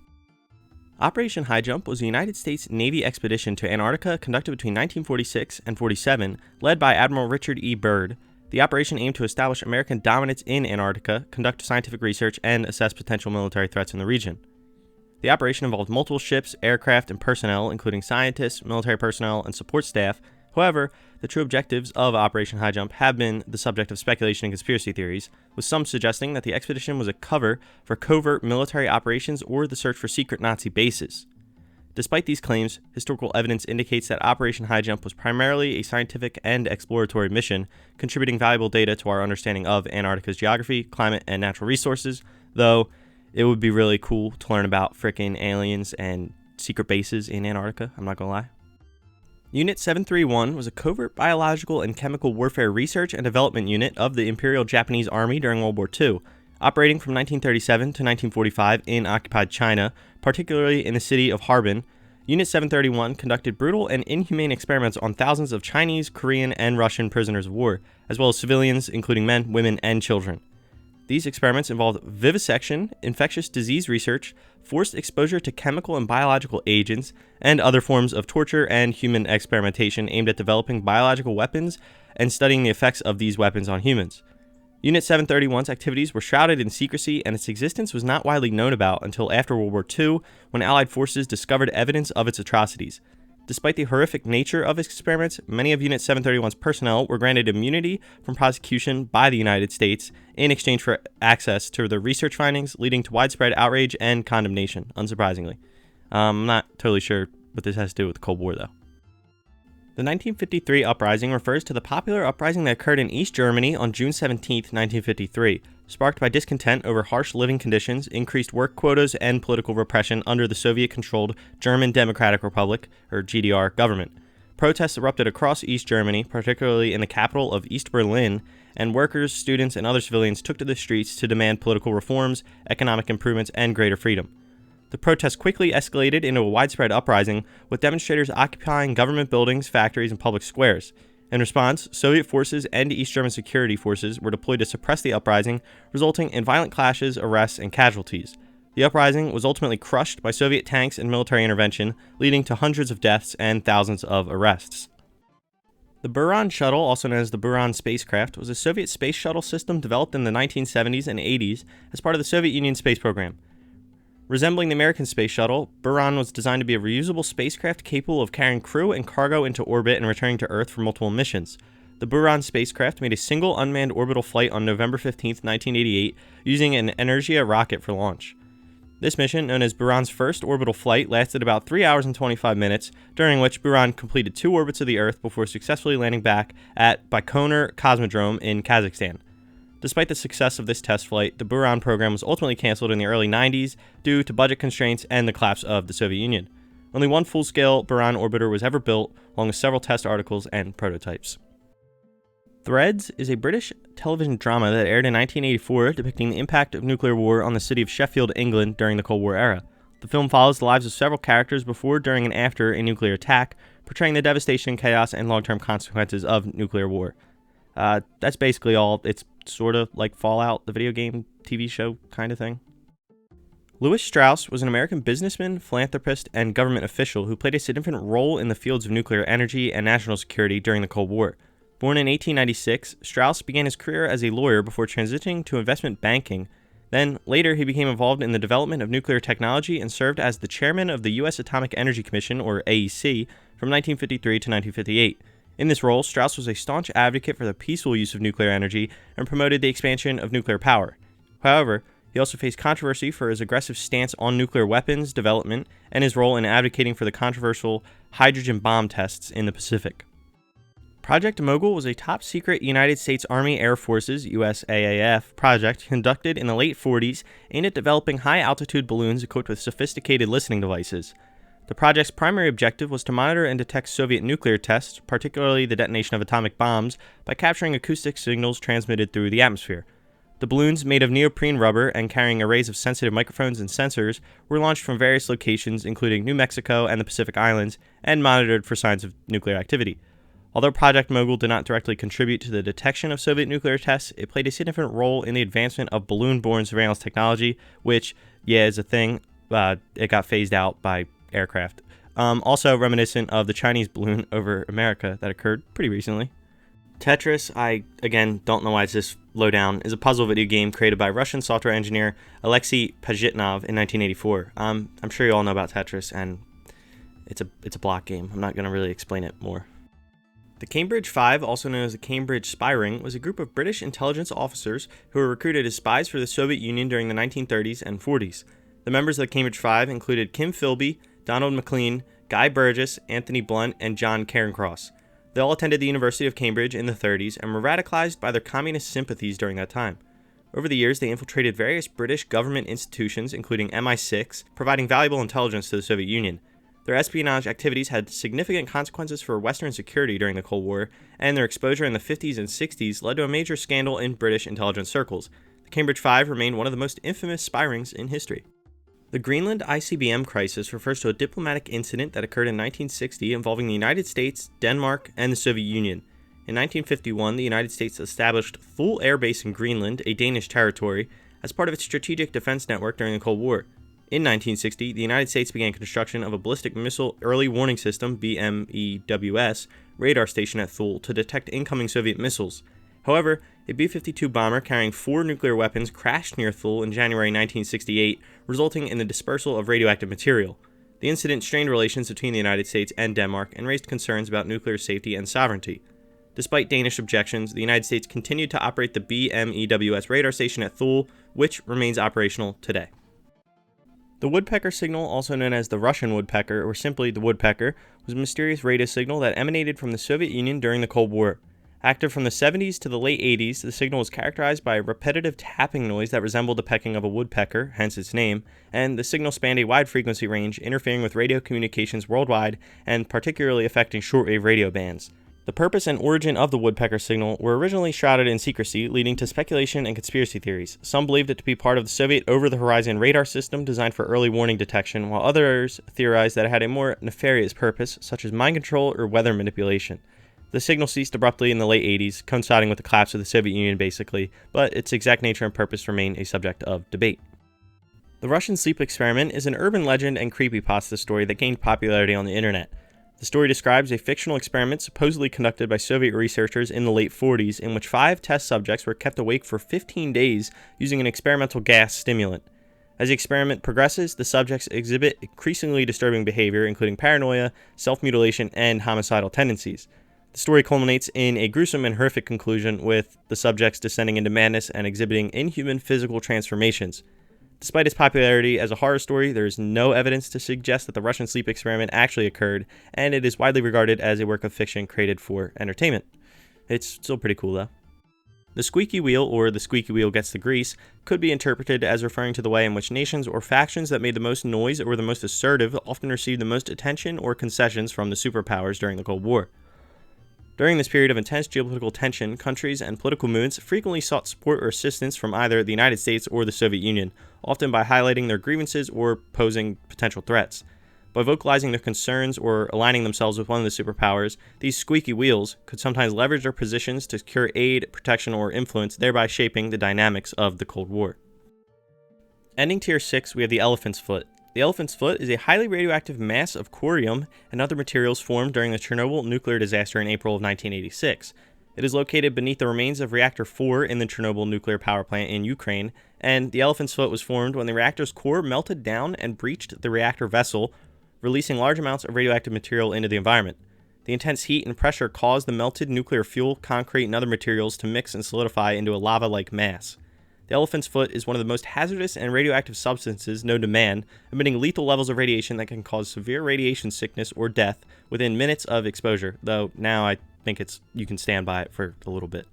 Operation High Jump was a United States Navy expedition to Antarctica conducted between 1946 and 47, led by Admiral Richard E. Byrd. The operation aimed to establish American dominance in Antarctica, conduct scientific research, and assess potential military threats in the region. The operation involved multiple ships, aircraft, and personnel, including scientists, military personnel, and support staff. However, the true objectives of Operation High Jump have been the subject of speculation and conspiracy theories, with some suggesting that the expedition was a cover for covert military operations or the search for secret Nazi bases. Despite these claims, historical evidence indicates that Operation High Jump was primarily a scientific and exploratory mission, contributing valuable data to our understanding of Antarctica's geography, climate, and natural resources, though it would be really cool to learn about frickin' aliens and secret bases in Antarctica, I'm not gonna lie. Unit 731 was a covert biological and chemical warfare research and development unit of the Imperial Japanese Army during World War II, operating from 1937 to 1945 in occupied China, particularly in the city of Harbin. Unit 731 conducted brutal and inhumane experiments on thousands of Chinese, Korean, and Russian prisoners of war, as well as civilians, including men, women, and children. These experiments involved vivisection, infectious disease research, forced exposure to chemical and biological agents, and other forms of torture and human experimentation aimed at developing biological weapons and studying the effects of these weapons on humans. Unit 731's activities were shrouded in secrecy, and its existence was not widely known about until after World War II, when Allied forces discovered evidence of its atrocities. Despite the horrific nature of its experiments, many of Unit 731's personnel were granted immunity from prosecution by the United States in exchange for access to the research findings, leading to widespread outrage and condemnation, unsurprisingly. I'm not totally sure what this has to do with the Cold War, though. The 1953 uprising refers to the popular uprising that occurred in East Germany on June 17, 1953, sparked by discontent over harsh living conditions, increased work quotas, and political repression under the Soviet-controlled German Democratic Republic, or GDR, government. Protests erupted across East Germany, particularly in the capital of East Berlin, and workers, students, and other civilians took to the streets to demand political reforms, economic improvements, and greater freedom. The protests quickly escalated into a widespread uprising, with demonstrators occupying government buildings, factories, and public squares. In response, Soviet forces and East German security forces were deployed to suppress the uprising, resulting in violent clashes, arrests, and casualties. The uprising was ultimately crushed by Soviet tanks and military intervention, leading to hundreds of deaths and thousands of arrests. The Buran shuttle, also known as the Buran spacecraft, was a Soviet space shuttle system developed in the 1970s and 80s as part of the Soviet Union space program. Resembling the American space shuttle, Buran was designed to be a reusable spacecraft capable of carrying crew and cargo into orbit and returning to Earth for multiple missions. The Buran spacecraft made a single unmanned orbital flight on November 15, 1988, using an Energia rocket for launch. This mission, known as Buran's first orbital flight, lasted about 3 hours and 25 minutes, during which Buran completed 2 orbits of the Earth before successfully landing back at Baikonur Cosmodrome in Kazakhstan. Despite the success of this test flight, the Buran program was ultimately canceled in the early 90s due to budget constraints and the collapse of the Soviet Union. Only one full-scale Buran orbiter was ever built, along with several test articles and prototypes. Threads is a British television drama that aired in 1984 depicting the impact of nuclear war on the city of Sheffield, England during the Cold War era. The film follows the lives of several characters before, during, and after a nuclear attack, portraying the devastation, chaos, and long-term consequences of nuclear war. That's basically all. It's sort of like Fallout, the video game, TV show kind of thing. Lewis Strauss was an American businessman, philanthropist, and government official who played a significant role in the fields of nuclear energy and national security during the Cold War. Born in 1896, Strauss began his career as a lawyer before transitioning to investment banking. Then, later, he became involved in the development of nuclear technology and served as the chairman of the U.S. Atomic Energy Commission, or AEC, from 1953 to 1958. In this role, Strauss was a staunch advocate for the peaceful use of nuclear energy and promoted the expansion of nuclear power. However, he also faced controversy for his aggressive stance on nuclear weapons development and his role in advocating for the controversial hydrogen bomb tests in the Pacific. Project Mogul was a top-secret United States Army Air Forces USAAF project conducted in the late 40s aimed at developing high-altitude balloons equipped with sophisticated listening devices. The project's primary objective was to monitor and detect Soviet nuclear tests, particularly the detonation of atomic bombs, by capturing acoustic signals transmitted through the atmosphere. The balloons, made of neoprene rubber and carrying arrays of sensitive microphones and sensors, were launched from various locations including New Mexico and the Pacific Islands, and monitored for signs of nuclear activity. Although Project Mogul did not directly contribute to the detection of Soviet nuclear tests, it played a significant role in the advancement of balloon-borne surveillance technology, which, is a thing. It got phased out by aircraft. Also reminiscent of the Chinese balloon over America that occurred pretty recently. Tetris, I, again, don't know why it's this low down, is a puzzle video game created by Russian software engineer Alexei Pajitnov in 1984. I'm sure you all know about Tetris, and it's a block game. I'm not going to really explain it more. The Cambridge Five, also known as the Cambridge Spy Ring, was a group of British intelligence officers who were recruited as spies for the Soviet Union during the 1930s and 40s. The members of the Cambridge Five included Kim Philby, Donald MacLean, Guy Burgess, Anthony Blunt, and John Cairncross. They all attended the University of Cambridge in the 30s and were radicalized by their communist sympathies during that time. Over the years, they infiltrated various British government institutions, including MI6, providing valuable intelligence to the Soviet Union. Their espionage activities had significant consequences for Western security during the Cold War, and their exposure in the 50s and 60s led to a major scandal in British intelligence circles. The Cambridge Five remained one of the most infamous spy rings in history. The Greenland ICBM crisis refers to a diplomatic incident that occurred in 1960 involving the United States, Denmark, and the Soviet Union. In 1951, the United States established Thule Air Base in Greenland, a Danish territory, as part of its strategic defense network during the Cold War. In 1960, the United States began construction of a ballistic missile early warning system (BMEWS) radar station at Thule to detect incoming Soviet missiles. However, A B-52 bomber carrying 4 nuclear weapons crashed near Thule in January 1968, resulting in the dispersal of radioactive material. The incident strained relations between the United States and Denmark and raised concerns about nuclear safety and sovereignty. Despite Danish objections, the United States continued to operate the BMEWS radar station at Thule, which remains operational today. The woodpecker signal, also known as the Russian woodpecker or simply the woodpecker, was a mysterious radio signal that emanated from the Soviet Union during the Cold War. Active from the 70s to the late 80s, the signal was characterized by a repetitive tapping noise that resembled the pecking of a woodpecker, hence its name, and the signal spanned a wide frequency range, interfering with radio communications worldwide and particularly affecting shortwave radio bands. The purpose and origin of the woodpecker signal were originally shrouded in secrecy, leading to speculation and conspiracy theories. Some believed it to be part of the Soviet over-the-horizon radar system designed for early warning detection, while others theorized that it had a more nefarious purpose, such as mind control or weather manipulation. The signal ceased abruptly in the late 80s, coinciding with the collapse of the Soviet Union basically, but its exact nature and purpose remain a subject of debate. The Russian sleep experiment is an urban legend and creepypasta story that gained popularity on the internet. The story describes a fictional experiment supposedly conducted by Soviet researchers in the late 40s in which 5 test subjects were kept awake for 15 days using an experimental gas stimulant. As the experiment progresses, the subjects exhibit increasingly disturbing behavior, including paranoia, self-mutilation, and homicidal tendencies. The story culminates in a gruesome and horrific conclusion, with the subjects descending into madness and exhibiting inhuman physical transformations. Despite its popularity as a horror story, there is no evidence to suggest that the Russian sleep experiment actually occurred, and it is widely regarded as a work of fiction created for entertainment. It's still pretty cool, though. The squeaky wheel, or the squeaky wheel gets the grease, could be interpreted as referring to the way in which nations or factions that made the most noise or were the most assertive often received the most attention or concessions from the superpowers during the Cold War. During this period of intense geopolitical tension, countries and political movements frequently sought support or assistance from either the United States or the Soviet Union, often by highlighting their grievances or posing potential threats. By vocalizing their concerns or aligning themselves with one of the superpowers, these squeaky wheels could sometimes leverage their positions to secure aid, protection, or influence, thereby shaping the dynamics of the Cold War. Ending Tier 6, we have the elephant's foot. The elephant's foot is a highly radioactive mass of corium and other materials formed during the Chernobyl nuclear disaster in April of 1986. It is located beneath the remains of Reactor 4 in the Chernobyl nuclear power plant in Ukraine, and the elephant's foot was formed when the reactor's core melted down and breached the reactor vessel, releasing large amounts of radioactive material into the environment. The intense heat and pressure caused the melted nuclear fuel, concrete, and other materials to mix and solidify into a lava-like mass. The elephant's foot is one of the most hazardous and radioactive substances known to man, emitting lethal levels of radiation that can cause severe radiation sickness or death within minutes of exposure, though now I think you can stand by it for a little bit.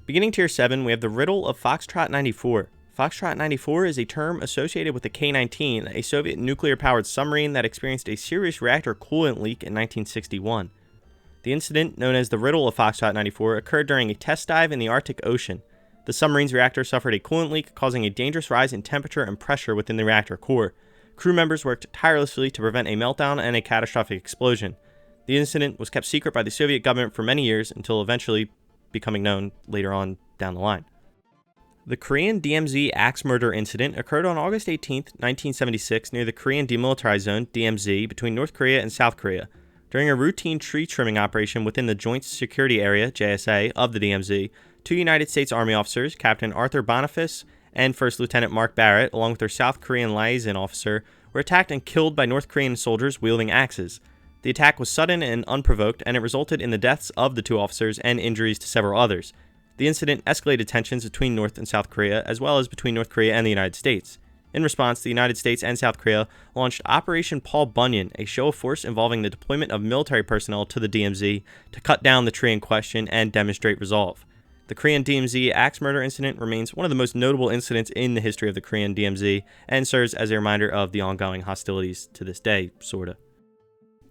Beginning Tier 7, we have the riddle of Foxtrot 94. Foxtrot 94 is a term associated with the K-19, a Soviet nuclear-powered submarine that experienced a serious reactor coolant leak in 1961. The incident, known as the riddle of Foxtrot 94, occurred during a test dive in the Arctic Ocean. The submarine's reactor suffered a coolant leak, causing a dangerous rise in temperature and pressure within the reactor core. Crew members worked tirelessly to prevent a meltdown and a catastrophic explosion. The incident was kept secret by the Soviet government for many years until eventually becoming known later on down the line. The Korean DMZ axe murder incident occurred on August 18, 1976, near the Korean Demilitarized Zone, DMZ, between North Korea and South Korea. During a routine tree trimming operation within the Joint Security Area, JSA, of the DMZ, 2 United States Army officers, Captain Arthur Boniface and First Lieutenant Mark Barrett, along with their South Korean liaison officer, were attacked and killed by North Korean soldiers wielding axes. The attack was sudden and unprovoked, and it resulted in the deaths of the 2 officers and injuries to several others. The incident escalated tensions between North and South Korea, as well as between North Korea and the United States. In response, the United States and South Korea launched Operation Paul Bunyan, a show of force involving the deployment of military personnel to the DMZ to cut down the tree in question and demonstrate resolve. The Korean DMZ axe murder incident remains one of the most notable incidents in the history of the Korean DMZ and serves as a reminder of the ongoing hostilities to this day, sorta.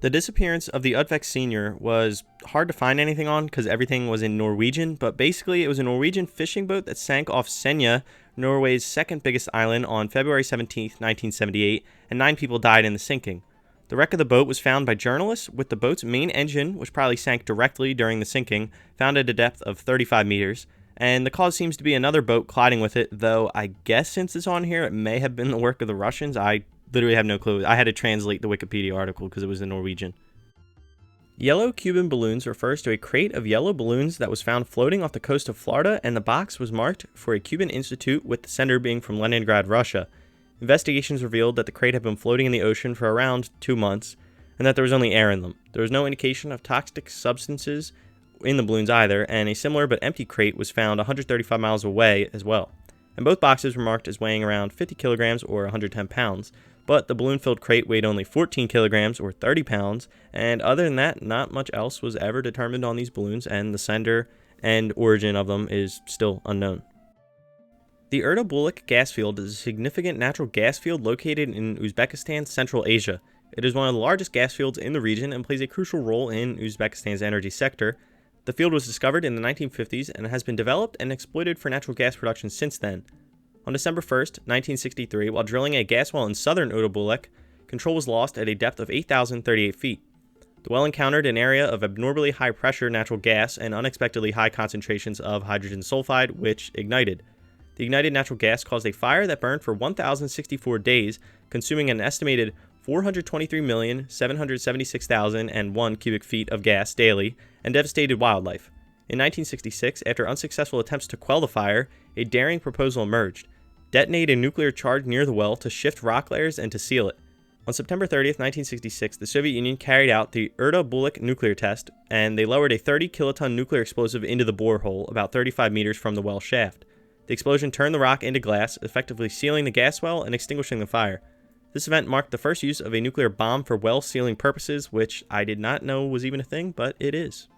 The disappearance of the Utvek Senior was hard to find anything on because everything was in Norwegian, but basically it was a Norwegian fishing boat that sank off Senja, Norway's second biggest island, on February 17, 1978, and 9 people died in the sinking. The wreck of the boat was found by journalists, with the boat's main engine, which probably sank directly during the sinking, found at a depth of 35 meters, and the cause seems to be another boat colliding with it, though I guess since it's on here, it may have been the work of the Russians. I literally have no clue. I had to translate the Wikipedia article because it was in Norwegian. Yellow Cuban balloons refers to a crate of yellow balloons that was found floating off the coast of Florida, and the box was marked for a Cuban institute, with the sender being from Leningrad, Russia. Investigations revealed that the crate had been floating in the ocean for around 2 months, and that there was only air in them. There was no indication of toxic substances in the balloons either, and a similar but empty crate was found 135 miles away as well. And both boxes were marked as weighing around 50 kilograms or 110 pounds, but the balloon-filled crate weighed only 14 kilograms or 30 pounds, and other than that, not much else was ever determined on these balloons, and the sender and origin of them is still unknown. The Erda-Bulik gas field is a significant natural gas field located in Uzbekistan, Central Asia. It is one of the largest gas fields in the region and plays a crucial role in Uzbekistan's energy sector. The field was discovered in the 1950s and has been developed and exploited for natural gas production since then. On December 1st, 1963, while drilling a gas well in southern Erda-Bulik, control was lost at a depth of 8,038 feet. The well encountered an area of abnormally high pressure natural gas and unexpectedly high concentrations of hydrogen sulfide, which ignited. The ignited natural gas caused a fire that burned for 1,064 days, consuming an estimated 423,776,001 cubic feet of gas daily, and devastated wildlife. In 1966, after unsuccessful attempts to quell the fire, a daring proposal emerged: detonate a nuclear charge near the well to shift rock layers and to seal it. On September 30th, 1966, the Soviet Union carried out the Erda-Bulik nuclear test, and they lowered a 30-kiloton nuclear explosive into the borehole about 35 meters from the well shaft. The explosion turned the rock into glass, effectively sealing the gas well and extinguishing the fire. This event marked the first use of a nuclear bomb for well sealing purposes, which I did not know was even a thing, but it is.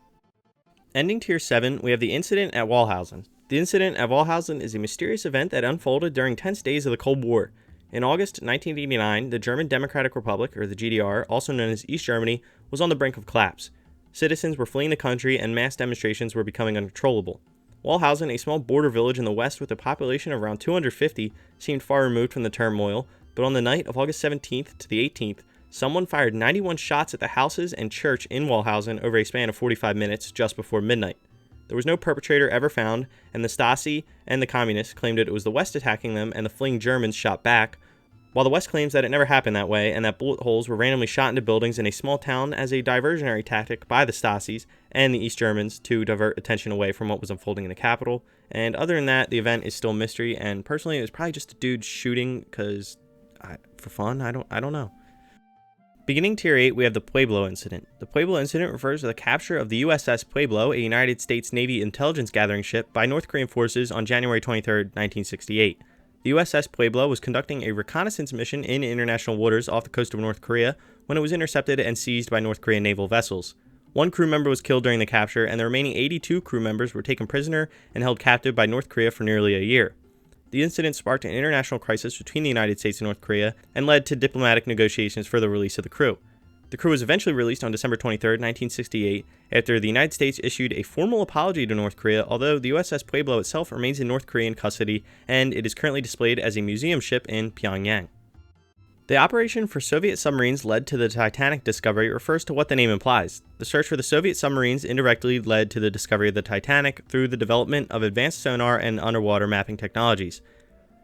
Ending Tier 7, we have the incident at Walhausen. The incident at Walhausen is a mysterious event that unfolded during tense days of the Cold War. In August 1989, the German Democratic Republic, or the GDR, also known as East Germany, was on the brink of collapse. Citizens were fleeing the country and mass demonstrations were becoming uncontrollable. Walhausen, a small border village in the west with a population of around 250, seemed far removed from the turmoil, but on the night of August 17th to the 18th, someone fired 91 shots at the houses and church in Walhausen over a span of 45 minutes just before midnight. There was no perpetrator ever found, and the Stasi and the communists claimed that it was the West attacking them and the fleeing Germans shot back, while the West claims that it never happened that way and that bullet holes were randomly shot into buildings in a small town as a diversionary tactic by the Stasis and the East Germans to divert attention away from what was unfolding in the capital. And other than that, the event is still a mystery, and personally it was probably just a dude shooting because for fun. I don't know. Beginning Tier 8, we have the Pueblo Incident. The Pueblo Incident refers to the capture of the USS Pueblo, a United States Navy intelligence gathering ship, by North Korean forces on January 23, 1968. The USS Pueblo was conducting a reconnaissance mission in international waters off the coast of North Korea when it was intercepted and seized by North Korean naval vessels. One crew member was killed during the capture, and the remaining 82 crew members were taken prisoner and held captive by North Korea for nearly a year. The incident sparked an international crisis between the United States and North Korea and led to diplomatic negotiations for the release of the crew. The crew was eventually released on December 23, 1968, after the United States issued a formal apology to North Korea, although the USS Pueblo itself remains in North Korean custody, and it is currently displayed as a museum ship in Pyongyang. The operation for Soviet submarines led to the Titanic discovery refers to what the name implies. The search for the Soviet submarines indirectly led to the discovery of the Titanic through the development of advanced sonar and underwater mapping technologies.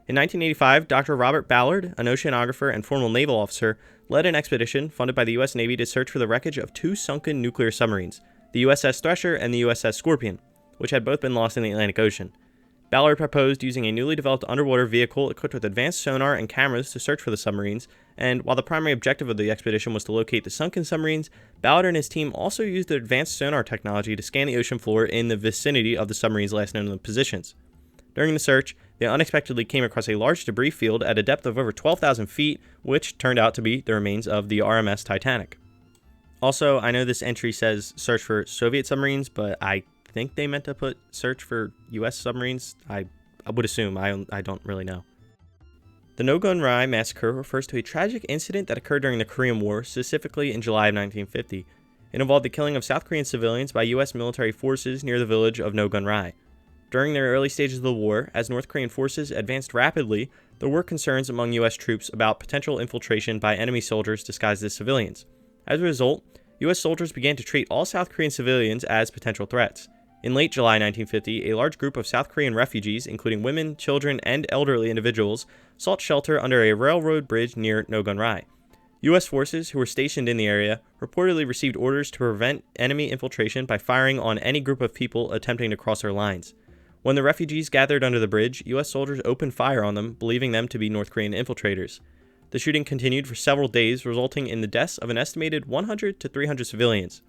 In 1985, Dr. Robert Ballard, an oceanographer and former naval officer, led an expedition funded by the U.S. Navy to search for the wreckage of two sunken nuclear submarines, the USS Thresher and the USS Scorpion, which had both been lost in the Atlantic Ocean. Ballard proposed using a newly developed underwater vehicle equipped with advanced sonar and cameras to search for the submarines, and while the primary objective of the expedition was to locate the sunken submarines, Ballard and his team also used the advanced sonar technology to scan the ocean floor in the vicinity of the submarines' last known positions. During the search, they unexpectedly came across a large debris field at a depth of over 12,000 feet, which turned out to be the remains of the RMS Titanic. Also, I know this entry says search for Soviet submarines, but I think they meant to put search for U.S. submarines. I would assume. I don't really know. The Nogon-Rai Massacre refers to a tragic incident that occurred during the Korean War, specifically in July of 1950. It involved the killing of South Korean civilians by U.S. military forces near the village of Nogon-Rai. During the early stages of the war, as North Korean forces advanced rapidly, there were concerns among U.S. troops about potential infiltration by enemy soldiers disguised as civilians. As a result, U.S. soldiers began to treat all South Korean civilians as potential threats. In late July 1950, a large group of South Korean refugees, including women, children, and elderly individuals, sought shelter under a railroad bridge near Nogon-Rai. U.S. forces who were stationed in the area reportedly received orders to prevent enemy infiltration by firing on any group of people attempting to cross their lines. When the refugees gathered under the bridge, U.S. soldiers opened fire on them, believing them to be North Korean infiltrators. The shooting continued for several days, resulting in the deaths of an estimated 100 to 300 civilians.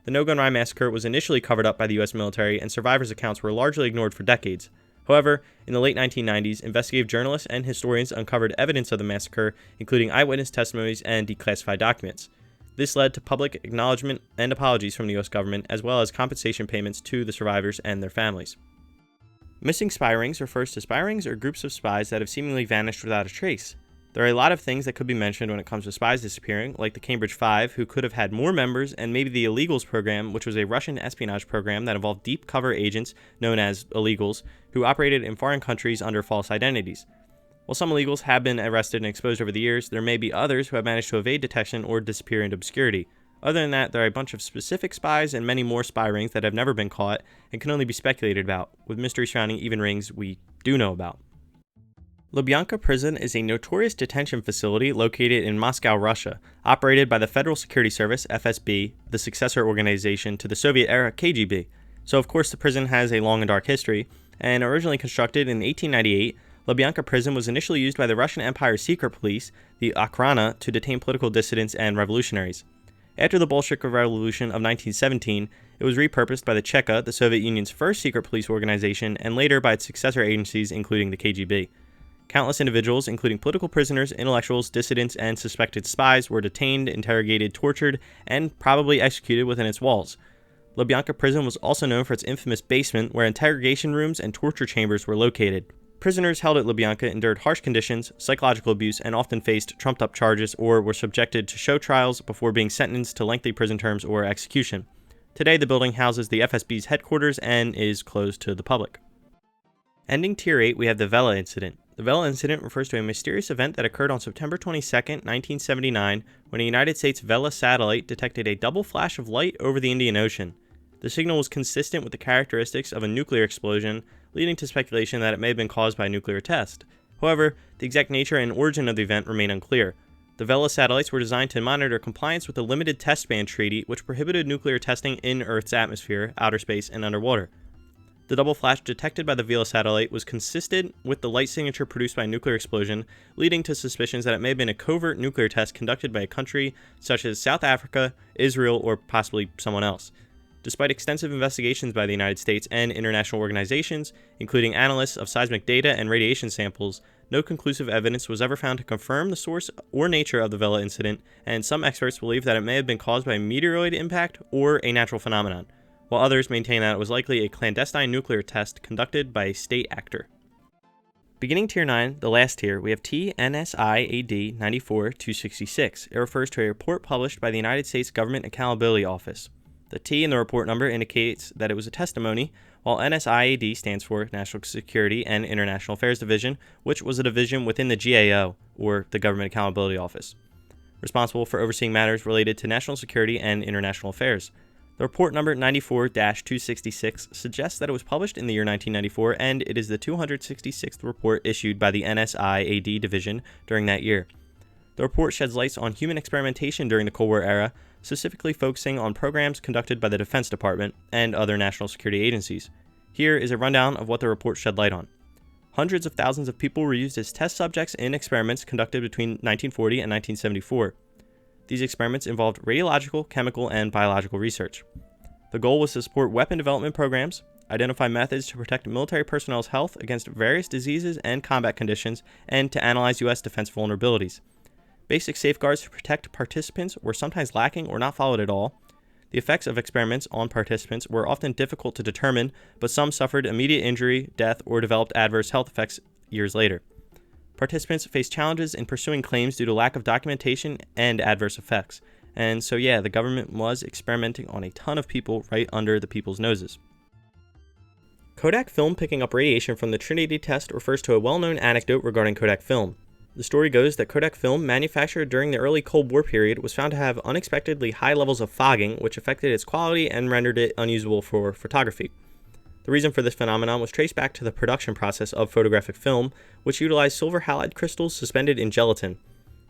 The No-Gun-Rye Massacre was initially covered up by the U.S. military, and survivors' accounts were largely ignored for decades. However, in the late 1990s, investigative journalists and historians uncovered evidence of the massacre, including eyewitness testimonies and declassified documents. This led to public acknowledgement and apologies from the U.S. government, as well as compensation payments to the survivors and their families. Missing spy rings refers to spy rings or groups of spies that have seemingly vanished without a trace. There are a lot of things that could be mentioned when it comes to spies disappearing, like the Cambridge Five, who could have had more members, and maybe the Illegals program, which was a Russian espionage program that involved deep cover agents, known as illegals, who operated in foreign countries under false identities. While some illegals have been arrested and exposed over the years, there may be others who have managed to evade detection or disappear into obscurity. Other than that, there are a bunch of specific spies and many more spy rings that have never been caught and can only be speculated about, with mystery surrounding even rings we do know about. Lubyanka Prison is a notorious detention facility located in Moscow, Russia, operated by the Federal Security Service, FSB, the successor organization to the Soviet-era KGB. So of course the prison has a long and dark history, and originally constructed in 1898, Lubyanka Prison was initially used by the Russian Empire's secret police, the Okhrana, to detain political dissidents and revolutionaries. After the Bolshevik Revolution of 1917, it was repurposed by the Cheka, the Soviet Union's first secret police organization, and later by its successor agencies, including the KGB. Countless individuals, including political prisoners, intellectuals, dissidents, and suspected spies, were detained, interrogated, tortured, and probably executed within its walls. Lubyanka Prison was also known for its infamous basement, where interrogation rooms and torture chambers were located. Prisoners held at Lubyanka endured harsh conditions, psychological abuse, and often faced trumped-up charges or were subjected to show trials before being sentenced to lengthy prison terms or execution. Today, the building houses the FSB's headquarters and is closed to the public. Ending Tier 8, we have the Vela Incident. The Vela Incident refers to a mysterious event that occurred on September 22, 1979, when a United States Vela satellite detected a double flash of light over the Indian Ocean. The signal was consistent with the characteristics of a nuclear explosion, leading to speculation that it may have been caused by a nuclear test. However, the exact nature and origin of the event remain unclear. The Vela satellites were designed to monitor compliance with the Limited Test Ban Treaty, which prohibited nuclear testing in Earth's atmosphere, outer space, and underwater. The double flash detected by the Vela satellite was consistent with the light signature produced by a nuclear explosion, leading to suspicions that it may have been a covert nuclear test conducted by a country such as South Africa, Israel, or possibly someone else. Despite extensive investigations by the United States and international organizations, including analysts of seismic data and radiation samples, no conclusive evidence was ever found to confirm the source or nature of the Vela incident, and some experts believe that it may have been caused by a meteoroid impact or a natural phenomenon, while others maintain that it was likely a clandestine nuclear test conducted by a state actor. Beginning Tier 9, the last tier, we have TNSI-AD 94-266. It refers to a report published by the United States Government Accountability Office. The T in the report number indicates that it was a testimony, while NSIAD stands for National Security and International Affairs Division, which was a division within the GAO, or the Government Accountability Office, responsible for overseeing matters related to national security and international affairs. The report number 94-266 suggests that it was published in the year 1994, and it is the 266th report issued by the NSIAD division during that year. The report sheds light on human experimentation during the Cold War era, specifically focusing on programs conducted by the Defense Department and other national security agencies. Here is a rundown of what the report shed light on. Hundreds of thousands of people were used as test subjects in experiments conducted between 1940 and 1974. These experiments involved radiological, chemical, and biological research. The goal was to support weapon development programs, identify methods to protect military personnel's health against various diseases and combat conditions, and to analyze U.S. defense vulnerabilities. Basic safeguards to protect participants were sometimes lacking or not followed at all. The effects of experiments on participants were often difficult to determine, but some suffered immediate injury, death, or developed adverse health effects years later. Participants faced challenges in pursuing claims due to lack of documentation and adverse effects. And so yeah, the government was experimenting on a ton of people right under the people's noses. Kodak film picking up radiation from the Trinity Test refers to a well-known anecdote regarding Kodak film. The story goes that Kodak film, manufactured during the early Cold War period, was found to have unexpectedly high levels of fogging, which affected its quality and rendered it unusable for photography. The reason for this phenomenon was traced back to the production process of photographic film, which utilized silver halide crystals suspended in gelatin.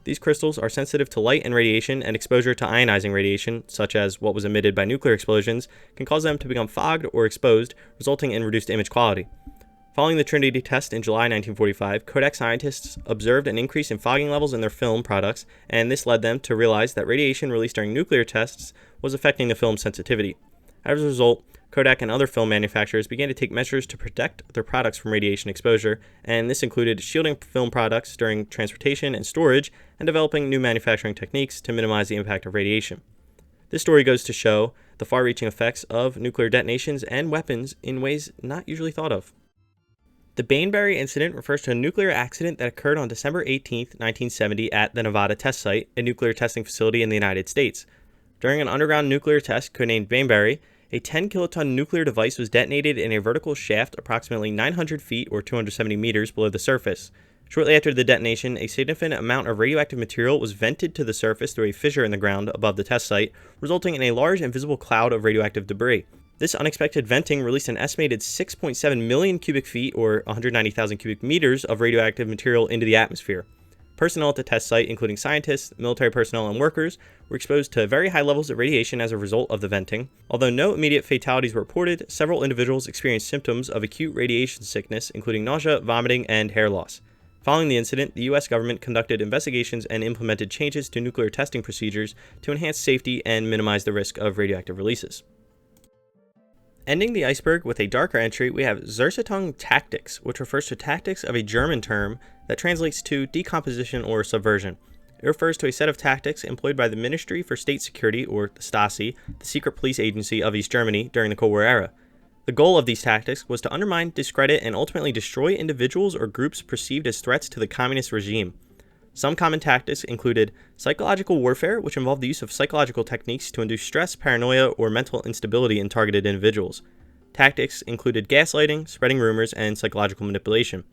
These crystals are sensitive to light and radiation, and exposure to ionizing radiation, such as what was emitted by nuclear explosions, can cause them to become fogged or exposed, resulting in reduced image quality. Following the Trinity Test in July 1945, Kodak scientists observed an increase in fogging levels in their film products, and this led them to realize that radiation released during nuclear tests was affecting the film sensitivity. As a result, Kodak and other film manufacturers began to take measures to protect their products from radiation exposure, and this included shielding film products during transportation and storage, and developing new manufacturing techniques to minimize the impact of radiation. This story goes to show the far-reaching effects of nuclear detonations and weapons in ways not usually thought of. The Bainbury Incident refers to a nuclear accident that occurred on December 18, 1970 at the Nevada test site, a nuclear testing facility in the United States. During an underground nuclear test codenamed Bainbury, a 10-kiloton nuclear device was detonated in a vertical shaft approximately 900 feet or 270 meters below the surface. Shortly after the detonation, a significant amount of radioactive material was vented to the surface through a fissure in the ground above the test site, resulting in a large and visible cloud of radioactive debris. This unexpected venting released an estimated 6.7 million cubic feet or 190,000 cubic meters of radioactive material into the atmosphere. Personnel at the test site, including scientists, military personnel, and workers, were exposed to very high levels of radiation as a result of the venting. Although no immediate fatalities were reported, several individuals experienced symptoms of acute radiation sickness, including nausea, vomiting, and hair loss. Following the incident, the U.S. government conducted investigations and implemented changes to nuclear testing procedures to enhance safety and minimize the risk of radioactive releases. Ending the iceberg with a darker entry, we have Zerstörung tactics, which refers to tactics of a German term that translates to decomposition or subversion. It refers to a set of tactics employed by the Ministry for State Security, or the Stasi, the secret police agency of East Germany during the Cold War era. The goal of these tactics was to undermine, discredit, and ultimately destroy individuals or groups perceived as threats to the communist regime. Some common tactics included psychological warfare, which involved the use of psychological techniques to induce stress, paranoia, or mental instability in targeted individuals. Tactics included gaslighting, spreading rumors, and psychological manipulation.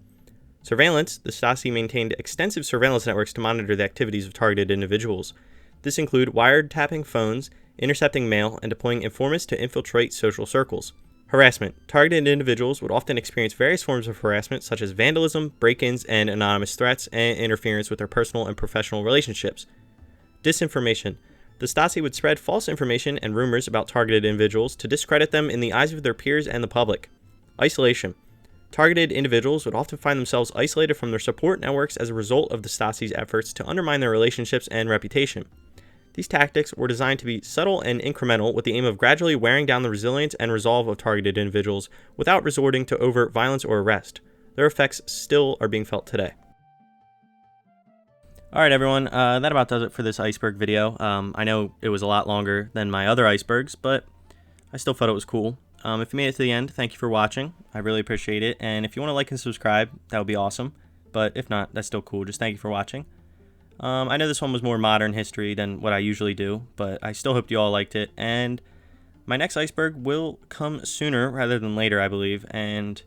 Surveillance: the Stasi maintained extensive surveillance networks to monitor the activities of targeted individuals. This included wiretapping phones, intercepting mail, and deploying informants to infiltrate social circles. Harassment: targeted individuals would often experience various forms of harassment such as vandalism, break-ins, and anonymous threats, and interference with their personal and professional relationships. Disinformation: the Stasi would spread false information and rumors about targeted individuals to discredit them in the eyes of their peers and the public. Isolation: targeted individuals would often find themselves isolated from their support networks as a result of the Stasi's efforts to undermine their relationships and reputation. These tactics were designed to be subtle and incremental with the aim of gradually wearing down the resilience and resolve of targeted individuals without resorting to overt violence or arrest. Their effects still are being felt today. Alright everyone, that about does it for this iceberg video. I know it was a lot longer than my other icebergs, but I still thought it was cool. If you made it to the end, thank you for watching. I really appreciate it, and if you want to like and subscribe, that would be awesome. But if not, that's still cool. Just thank you for watching. I know this one was more modern history than what I usually do, but I still hope you all liked it, and my next iceberg will come sooner rather than later, I believe, and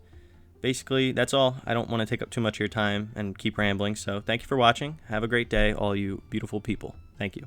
basically that's all. I don't want to take up too much of your time and keep rambling, so thank you for watching. Have a great day, all you beautiful people. Thank you.